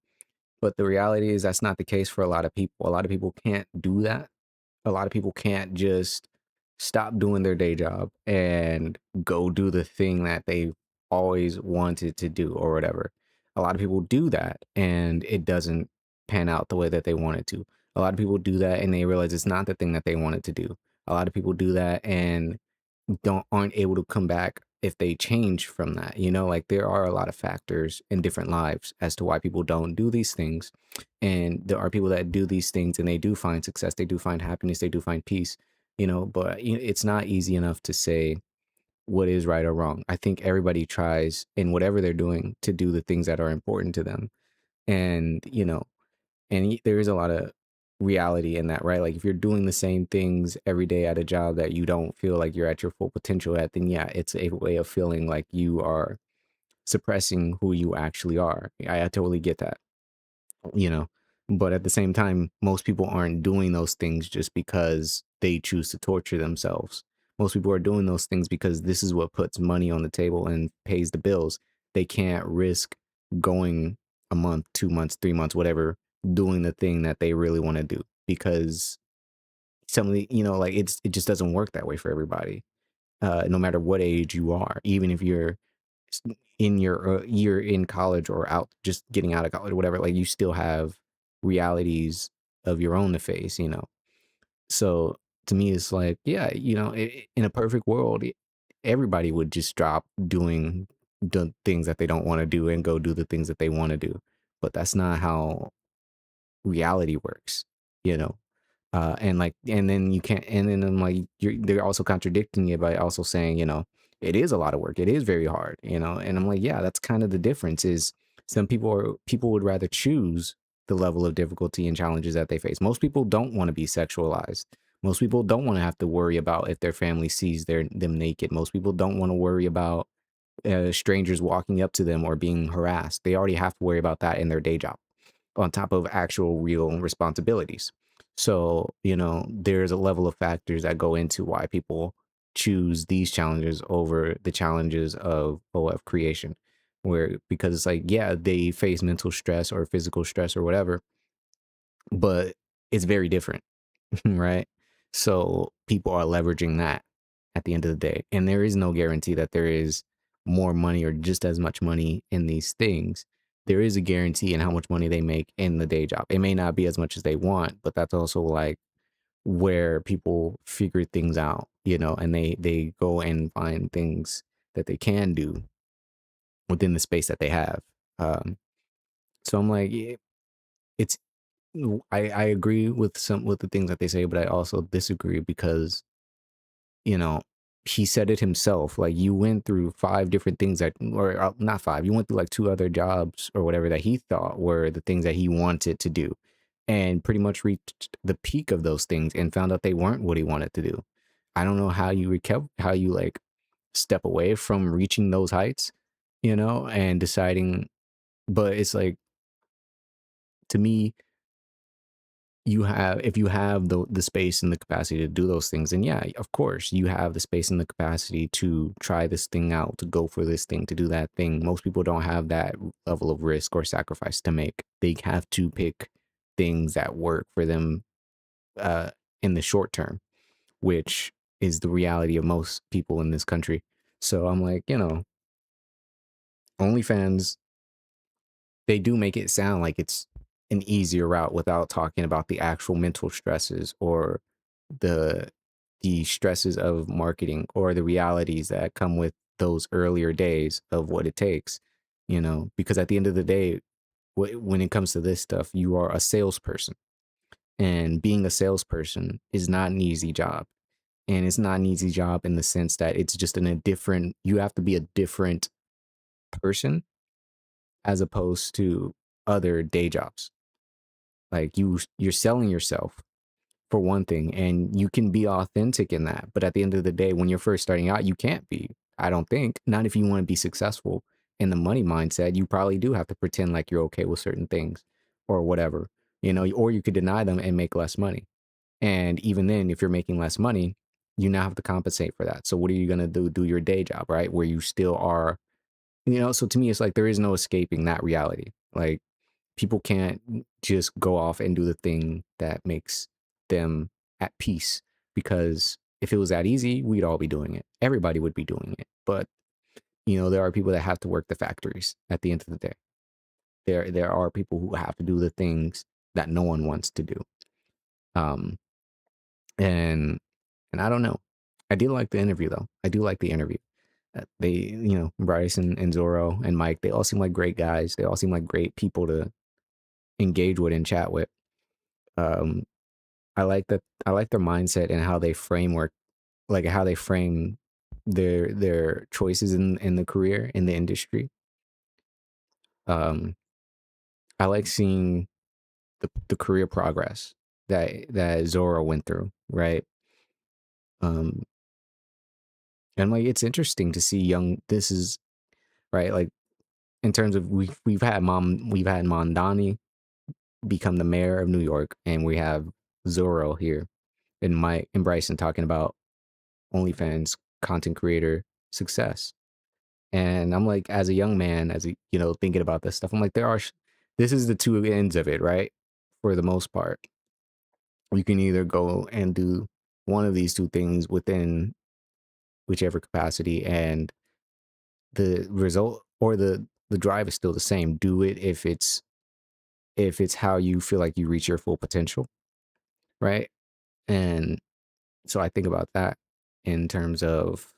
But the reality is that's not the case for a lot of people. A lot of people can't do that. A lot of people can't just stop doing their day job and go do the thing that they always wanted to do or whatever. A lot of people do that and it doesn't pan out the way that they want it to. A lot of people do that and they realize it's not the thing that they wanted to do. A lot of people do that and aren't able to come back if they change from that. You know, like there are a lot of factors in different lives as to why people don't do these things. And there are people that do these things and they do find success, they do find happiness, they do find peace, you know, but it's not easy enough to say what is right or wrong. I think everybody tries in whatever they're doing to do the things that are important to them. And, you know, and there is a lot of reality in that, right? Like if you're doing the same things every day at a job that you don't feel like you're at your full potential at, then yeah, it's a way of feeling like you are suppressing who you actually are. I totally get that, you know, but at the same time, most people aren't doing those things just because they choose to torture themselves. Most people are doing those things because this is what puts money on the table and pays the bills. They can't risk going a month, 2 months, 3 months, whatever, doing the thing that they really want to do because some of the, you know, like it just doesn't work that way for everybody. No matter what age you are, even if you're in your you're in college or out just getting out of college or whatever, like you still have realities of your own to face, you know. So to me it's like, yeah, you know, in a perfect world everybody would just drop doing the things that they don't want to do and go do the things that they want to do, but that's not how reality works, you know. And like, and then you can't, and then I'm like, they're also contradicting it by also saying, you know, it is a lot of work. It is very hard, you know. And I'm like, yeah, that's kind of the difference is some people would rather choose the level of difficulty and challenges that they face. Most people don't want to be sexualized. Most people don't want to have to worry about if their family sees them naked. Most people don't want to worry about strangers walking up to them or being harassed. They already have to worry about that in their day job, on top of actual real responsibilities. So, there's a level of factors that go into why people choose these challenges over the challenges of OF creation. Where, because it's like, yeah, they face mental stress or physical stress or whatever, but it's very different, right? So people are leveraging that at the end of the day. And there is no guarantee that there is more money or just as much money in these things. There is a guarantee in how much money they make in the day job. It may not be as much as they want, but that's also like where people figure things out, and they go and find things that they can do within the space that they have. Um, so I'm like, it's I agree with some with the things that they say, but I also disagree because you know he said it himself. Like, you went through five different things that, or not five, you went through like two other jobs or whatever that he thought were the things that he wanted to do, and pretty much reached the peak of those things and found out they weren't what he wanted to do. I don't know how you how you like step away from reaching those heights, and deciding. But it's like, to me, if you have the space and the capacity to do those things, then yeah, of course you have the space and the capacity to try this thing out, to go for this thing, to do that thing. Most people don't have that level of risk or sacrifice to make. They have to pick things that work for them uh in the short term, which is the reality of most people in this country. So I'm like, OnlyFans, they do make it sound like it's an easier route without talking about the actual mental stresses or the the stresses of marketing or the realities that come with those earlier days of what it takes, because at the end of the day, when it comes to this stuff, you are a salesperson, and being a salesperson is not an easy job. And it's not an easy job in the sense that it's just you have to be a different person as opposed to other day jobs. Like, you're selling yourself, for one thing, and you can be authentic in that. But at the end of the day, when you're first starting out, you can't be. I don't think. Not if you want to be successful in the money mindset. You probably do have to pretend like you're okay with certain things or whatever, or you could deny them and make less money. And even then, if you're making less money, you now have to compensate for that. So what are you going to do? Do your day job, right? Where you still are, so to me, it's like there is no escaping that reality. Like, people can't just go off and do the thing that makes them at peace, because if it was that easy, we'd all be doing it. Everybody would be doing it. But, there are people that have to work the factories at the end of the day. There are people who have to do the things that no one wants to do. Um, and I don't know. I did like the interview though. I do like the interview. They, Bryce and Zorro and Mike, they all seem like great guys. They all seem like great people to engage with and chat with. Um, I like that. I like their mindset and how they framework, like how they frame their choices in the career, in the industry. Um, I like seeing the career progress that Zorro went through, right? Um, and like, it's interesting to see this is right, like, in terms of, we've had Mamdani become the mayor of New York, and we have Zorro here and Mike and Bryson talking about OnlyFans content creator success. And I'm like, as a young man, thinking about this stuff, I'm like, this is the two ends of it, right? For the most part, you can either go and do one of these two things within whichever capacity, and the result or the drive is still the same. Do it if it's how you feel like you reach your full potential, right? And so I think about that in terms of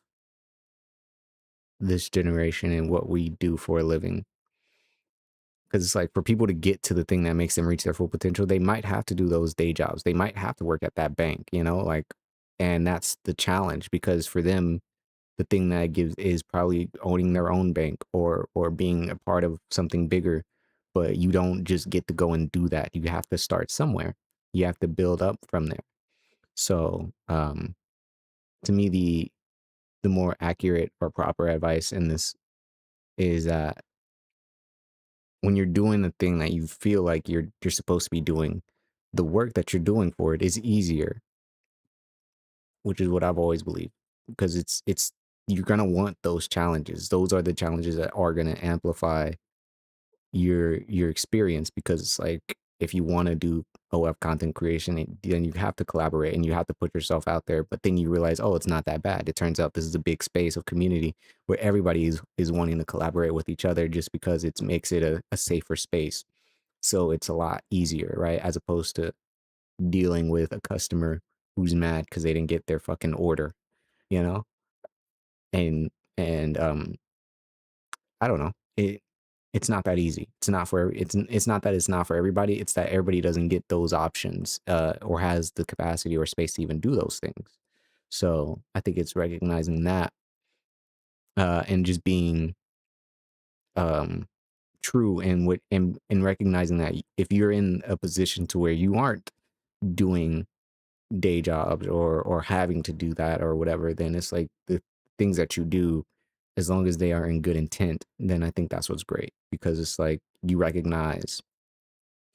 this generation and what we do for a living. Because it's like, for people to get to the thing that makes them reach their full potential, they might have to do those day jobs. They might have to work at that bank, like, and that's the challenge, because for them, the thing that gives is probably owning their own bank or being a part of something bigger. But you don't just get to go and do that. You have to start somewhere. You have to build up from there. So, to me, the more accurate or proper advice in this is that when you're doing the thing that you feel like you're supposed to be doing, the work that you're doing for it is easier, which is what I've always believed. Because it's you're gonna want those challenges. Those are the challenges that are gonna amplify your experience, because it's like if you want to do OF content creation, then you have to collaborate and you have to put yourself out there. But then you realize, oh, it's not that bad. It turns out this is a big space of community where everybody is wanting to collaborate with each other, just because it makes it a safer space. So it's a lot easier, right? As opposed to dealing with a customer who's mad because they didn't get their fucking order, you know? And I don't know. It's not that easy. It's not that it's not for everybody. It's that everybody doesn't get those options, or has the capacity or space to even do those things. So I think it's recognizing that, and just being um true, and what and recognizing that if you're in a position to where you aren't doing day jobs or having to do that or whatever, then it's like the things that you do, as long as they are in good intent, then I think that's what's great, because it's like you recognize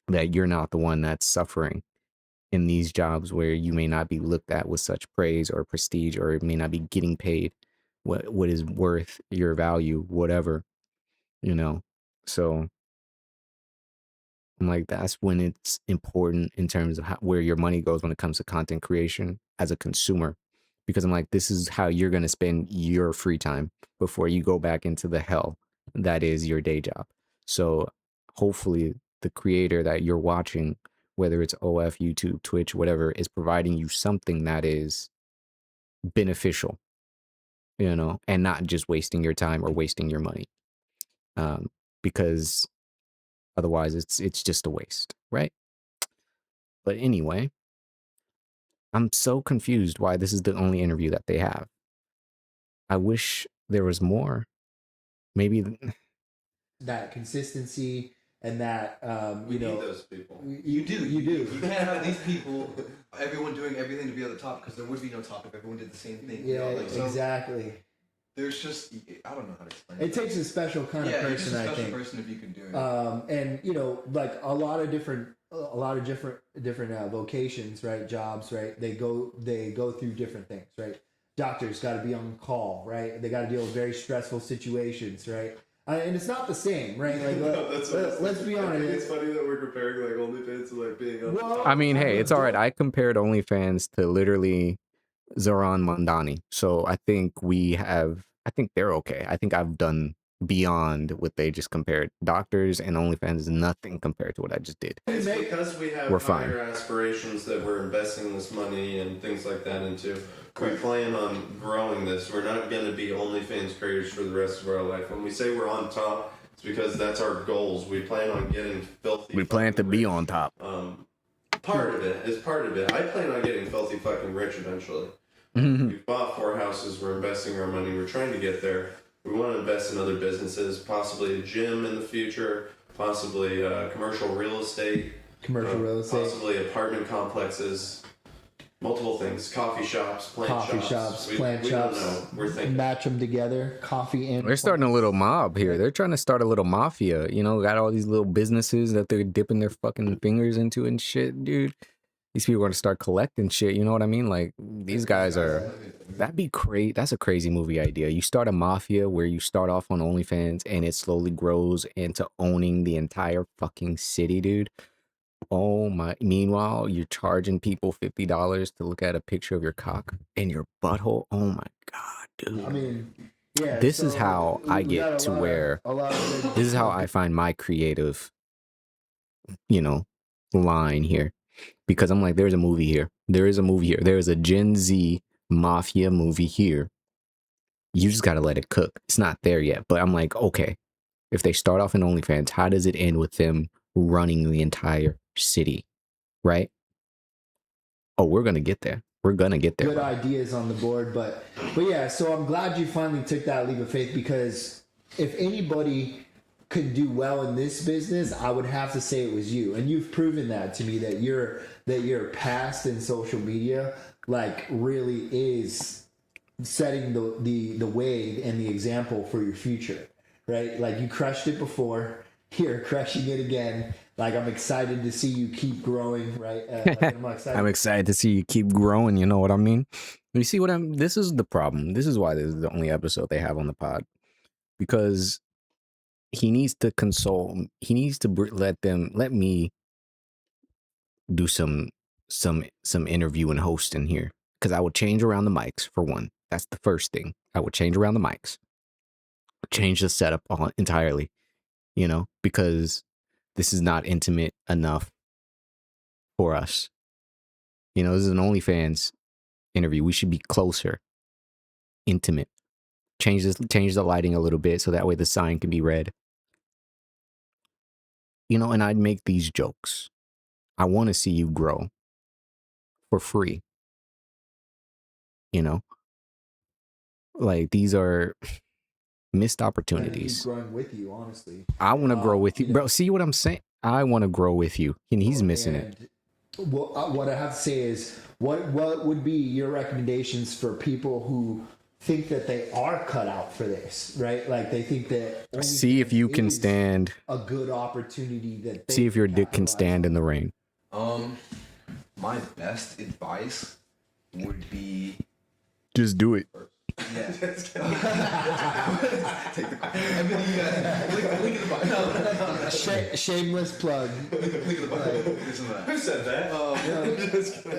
that you're not the one that's suffering in these jobs where you may not be looked at with such praise or prestige, or it may not be getting paid what is worth your value, whatever, you know. So I'm like, that's when it's important in terms of where your money goes when it comes to content creation as a consumer. Because I'm like, this is how you're going to spend your free time before you go back into the hell that is your day job. So hopefully the creator that you're watching, whether it's OF, YouTube, Twitch, whatever, is providing you something that is beneficial, you know, and not just wasting your time or wasting your money. Because otherwise it's just a waste, right? But anyway, I'm so confused why this is the only interview that they have. I wish there was more. Maybe That consistency and that We you need know those people. you do. You can't have these people, everyone doing everything to be at the top, because there would be no top if everyone did the same thing. Yeah, So exactly. there's just, I don't know how to explain It takes a special kind of you're just person, a I special think. person if you can do it. And you know, like a lot of different vocations, right? Jobs, right? They go through different things, right? Doctors got to be on call, right? They got to deal with very stressful situations, right? And it's not the same, right? Like, let's be honest. It's funny that we're comparing like OnlyFans to like being. Well, I mean, hey, it's all right. I compared OnlyFans to literally Zorhan Mamdani. So I think I think they're okay. I think I've done beyond what they just compared. Doctors and OnlyFans is nothing compared to what I just did. It's because we have We're fine. higher aspirations that we're investing this money and things like that into. We plan on growing this. We're not going to be OnlyFans creators for the rest of our life. When we say we're on top, it's because that's our goals. We plan on getting filthy. We plan to be rich. on top. Part of it is part of it. I plan on getting filthy fucking rich eventually. We've bought 4 houses. We're investing our money. We're trying to get there. We want to invest in other businesses, possibly a gym in the future, possibly commercial real estate, possibly apartment complexes, multiple things, coffee shops, plant shops. We don't know. We're thinking. match them together, coffee and. They're starting a little mob here. They're trying to start a little mafia. You know, got all these little businesses that they're dipping their fucking fingers into and shit, dude. These people are going to start collecting shit. You know what I mean? Like, these guys are. That'd be great. That's a crazy movie idea. You start a mafia where you start off on OnlyFans and it slowly grows into owning the entire fucking city, dude. Oh my. Meanwhile, you're charging people $50 to look at a picture of your cock and your butthole. Oh my God, dude. I mean, yeah. This is how I get to where. This is how I find my creative, you know, line here. Because I'm like, there's a movie here. There is a movie here. There is a Gen Z mafia movie here. You just got to let it cook. It's not there yet. But I'm like, okay, if they start off in OnlyFans, how does it end with them running the entire city? Right? Oh, we're going to get there. We're going to get there. Good ideas on the board. But yeah, so I'm glad you finally took that leap of faith, because if anybody could do well in this business, I would have to say it was you. And you've proven that to me, that your past in social media like really is setting the way and the example for your future, right? Like you crushed it before, you're crushing it again. Like I'm excited to see you keep growing, right? I'm excited to see you keep growing. You know what I mean? You see what I'm? This is the problem. This is why this is the only episode they have on the pod, because he needs to console. He needs to let me do some interview and host in here, because I would change around the mics for one. That's the first thing. I would change around the mics, change the setup entirely. You know, because this is not intimate enough for us. You know, this is an OnlyFans interview. We should be closer, intimate. Change the lighting a little bit so that way the sign can be read. You know, and I'd make these jokes. I want to see you grow for free. You know, like these are missed opportunities. Keep growing with you, honestly. I want to grow with you, bro. See what I'm saying? I want to grow with you, and he's missing it. Well, what I have to say is, what would be your recommendations for people who think that they are cut out for this, right? Like they think that see if you can stand a good opportunity, that see if your dick can stand in the rain. My best advice would be just do it. Yeah. Take the and then you guys link in the bio. No. Shameless plug. Link in the bio. Who said that?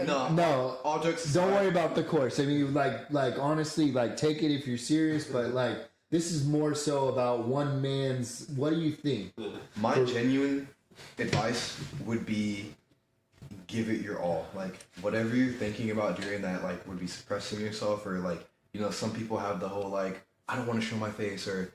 No. All jokes aside. Don't worry about the course. I mean, like honestly, like take it if you're serious, but like this is more so about one man's. What do you think? My genuine advice would be, give it your all. Like whatever you're thinking about doing that, like would be suppressing yourself, or like, you know, some people have the whole like, I don't want to show my face, or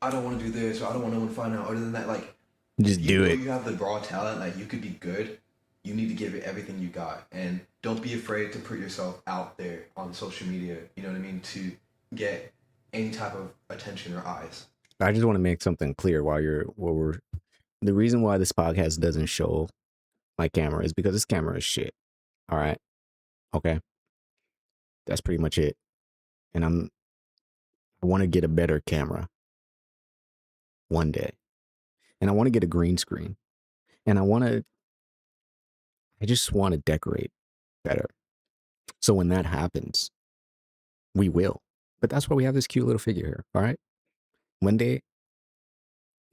I don't want to do this, or I don't want no one to find out. Other than that, like, just do it. You have the raw talent, like you could be good. You need to give it everything you got, and don't be afraid to put yourself out there on social media. You know what I mean? To get any type of attention or eyes. I just want to make something clear the reason why this podcast doesn't show my camera is because this camera is shit. All right. Okay. That's pretty much it. And I want to get a better camera one day. And I want to get a green screen. And I just want to decorate better. So when that happens, we will. But that's why we have this cute little figure here. All right. One day,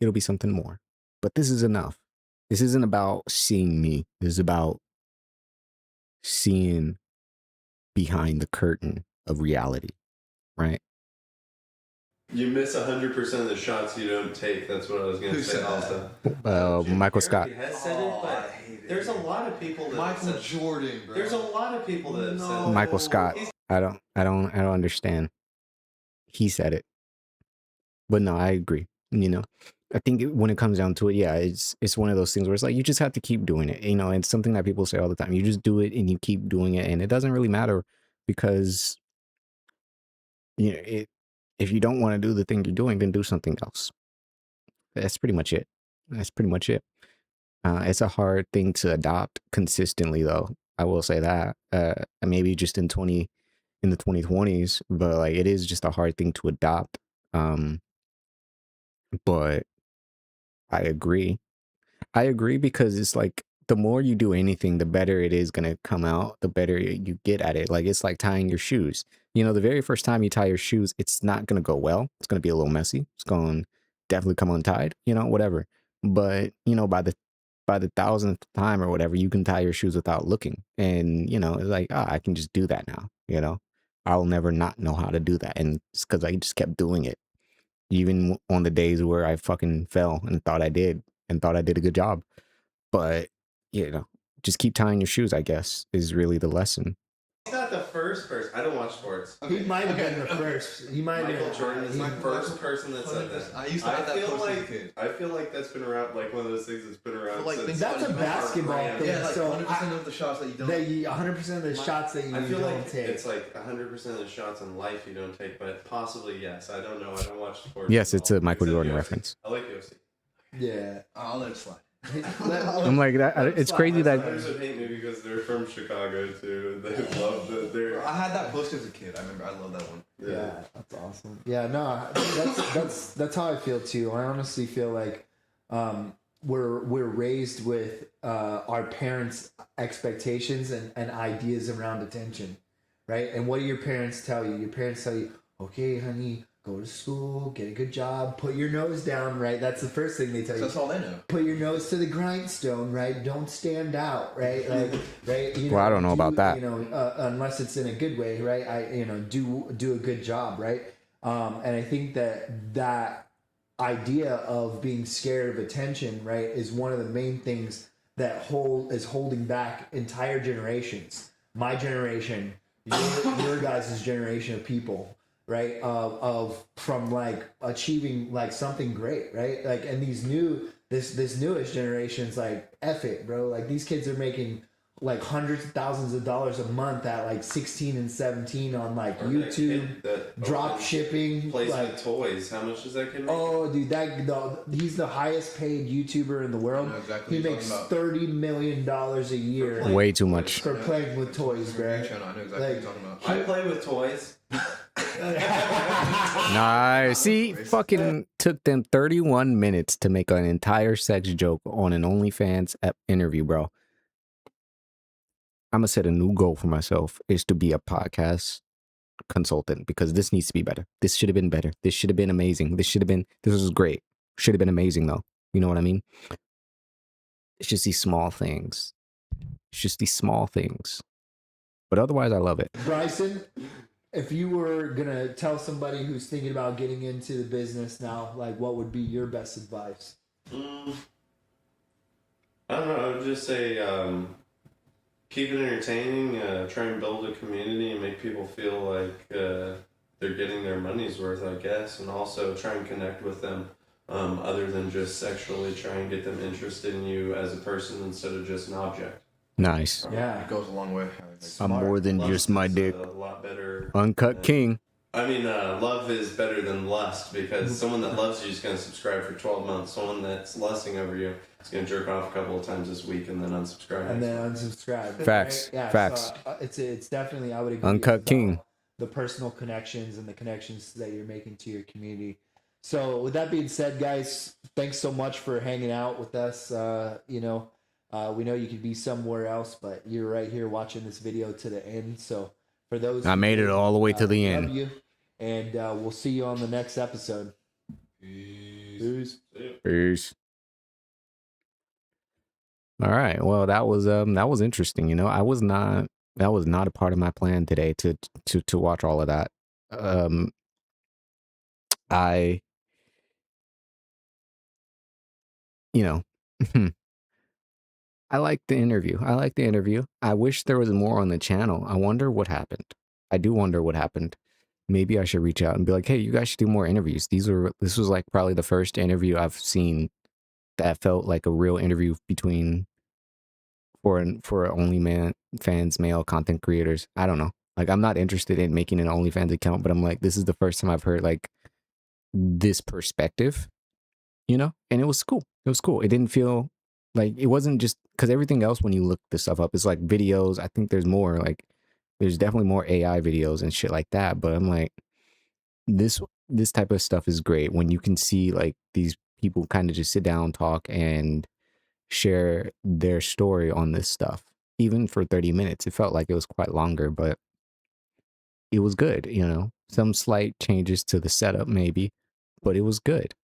it'll be something more. But this is enough. This isn't about seeing me. This is about seeing behind the curtain of reality. Right? You miss 100% of the shots you don't take. That's what I was going to say also. Michael Scott. Has said it, but there's a lot of people that Michael Jordan, bro. There's a lot of people that have said Michael Scott. I don't understand. He said it. But no, I agree. You know, I think when it comes down to it, yeah, it's one of those things where it's like you just have to keep doing it. You know, it's something that people say all the time. You just do it and you keep doing it, and it doesn't really matter because, you know, if you don't want to do the thing you're doing, then do something else. That's pretty much it. It's a hard thing to adopt consistently, though. I will say that. Maybe just in the 2020s, but like it is just a hard thing to adopt. But I agree. Because it's like the more you do anything, the better it is gonna come out, the better you get at it. Like it's like tying your shoes. You know, the very first time you tie your shoes, it's not gonna go well. It's gonna be a little messy. It's gonna definitely come untied, you know, whatever. But, you know, by the 1,000th time or whatever, you can tie your shoes without looking. And, you know, it's like, I can just do that now, you know. I'll never not know how to do that. And it's because I just kept doing it. Even on the days where I fucking fell and thought I did a good job. But, you know, just keep tying your shoes, I guess, is really the lesson. He's not the first person. I don't watch sports. He might have been the first. He might have Michael been. Jordan is the first person that said that. I used to have that feel post as a like kid. I feel like that's been around, like one of those things that's been around. Like, since That's a basketball thing. Yeah, like So 100% of the shots that you don't. 100% of the shots that you I feel don't like take. it's like 100% of the shots in life you don't take, but possibly yes. I don't know. I don't watch sports. Yes, at it's a all, Michael except Jordan UFC. reference. I like UFC. Yeah. I'll let it slide. I'm like that. It's crazy My that brothers would hate me because they're from Chicago too. They love that they're. I had that post as a kid. I remember. I love that one. Yeah, that's awesome. Yeah, no, that's how I feel too. I honestly feel like we're raised with our parents' expectations and ideas around attention, right? And what do your parents tell you? Your parents tell you, okay, honey, go to school, get a good job, put your nose down, right? That's the first thing they tell you. That's all they know. Put your nose to the grindstone, right? Don't stand out, right? Like, right? You know, Well, I don't know about that. You know, unless it's in a good way, right? Do a good job, right? And I think that idea of being scared of attention, right, is one of the main things that is holding back entire generations. My generation, your guys' generation of people, right, of from like achieving like something great, right, like, and this newest generation's like, F it, bro, like these kids are making like hundreds of thousands of dollars a month at like 16 and 17 on like Or that YouTube, kid that drop shipping, plays like, with toys. How much does that kid make? oh dude, he's the highest paid YouTuber in the world. I know exactly He what you're makes talking about. $30 million a year way too much. for playing with toys, bro. Channel. I know exactly what Like, you're talking about. I play with toys. Nice. See, fucking took them 31 minutes to make an entire sex joke on an OnlyFans interview, bro. I'm gonna set a new goal for myself is to be a podcast consultant because this needs to be better. This should have been better. This should have been amazing. This was great. Should have been amazing though. You know what I mean? It's just these small things. It's just these small things. But otherwise, I love it. Bryson, if you were gonna tell somebody who's thinking about getting into the business now, like, what would be your best advice? I don't know. I would just say keep it entertaining. Try and build a community and make people feel like they're getting their money's worth, I guess. And also try and connect with them other than just sexually. Try and get them interested in you as a person instead of just an object. Nice. Yeah, It goes a long way. I'm more than just my Lust is dick. a lot better. Uncut king. I mean, love is better than lust because someone that loves you is going to subscribe for 12 months. Someone that's lusting over you is going to jerk off a couple of times this week and then unsubscribe. and then unsubscribe. Facts. Right? Yeah, Facts. So, it's definitely, I would agree. Uncut about king. The personal connections and the connections that you're making to your community. So with that being said, guys, thanks so much for hanging out with us. We know you could be somewhere else, but you're right here watching this video to the end. So for those, I made it all the way to the love end. you, and we'll see you on the next episode. Peace. Peace. All right. Well, that was interesting. You know, that was not a part of my plan today to watch all of that. I, you know, I like the interview. I wish there was more on the channel. I wonder what happened. I do wonder what happened. Maybe I should reach out and be like, hey, you guys should do more interviews. This was like probably the first interview I've seen that felt like a real interview for OnlyFans male content creators. I don't know. Like, I'm not interested in making an OnlyFans account, but I'm like, this is the first time I've heard like this perspective, you know? And it was cool. It didn't feel like, it wasn't just because everything else when you look this stuff up, it's like videos. I think there's definitely more AI videos and shit like that. But I'm like, this type of stuff is great when you can see like these people kind of just sit down, talk, and share their story on this stuff. Even for 30 minutes, it felt like it was quite longer, but it was good, you know. Some slight changes to the setup maybe, but it was good.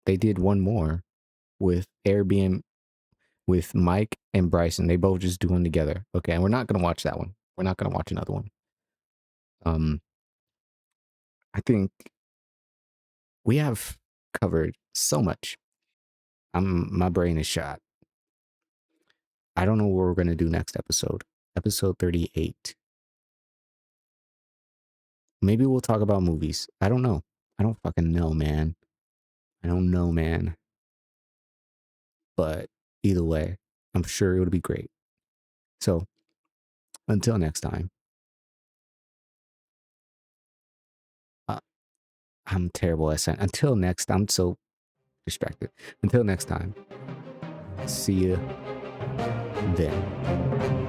They did one more with Airbnb with Mike and Bryson. They both just do one together. Okay, and we're not gonna watch that one. We're not gonna watch another one. I think we have covered so much. My brain is shot. I don't know what we're gonna do next episode. episode 38. Maybe we'll talk about movies. I don't know. I don't fucking know, man. I don't know, man. But either way, I'm sure it would be great. So until next time. I'm terrible at saying. Until next, I'm so distracted. Until next time. See you then.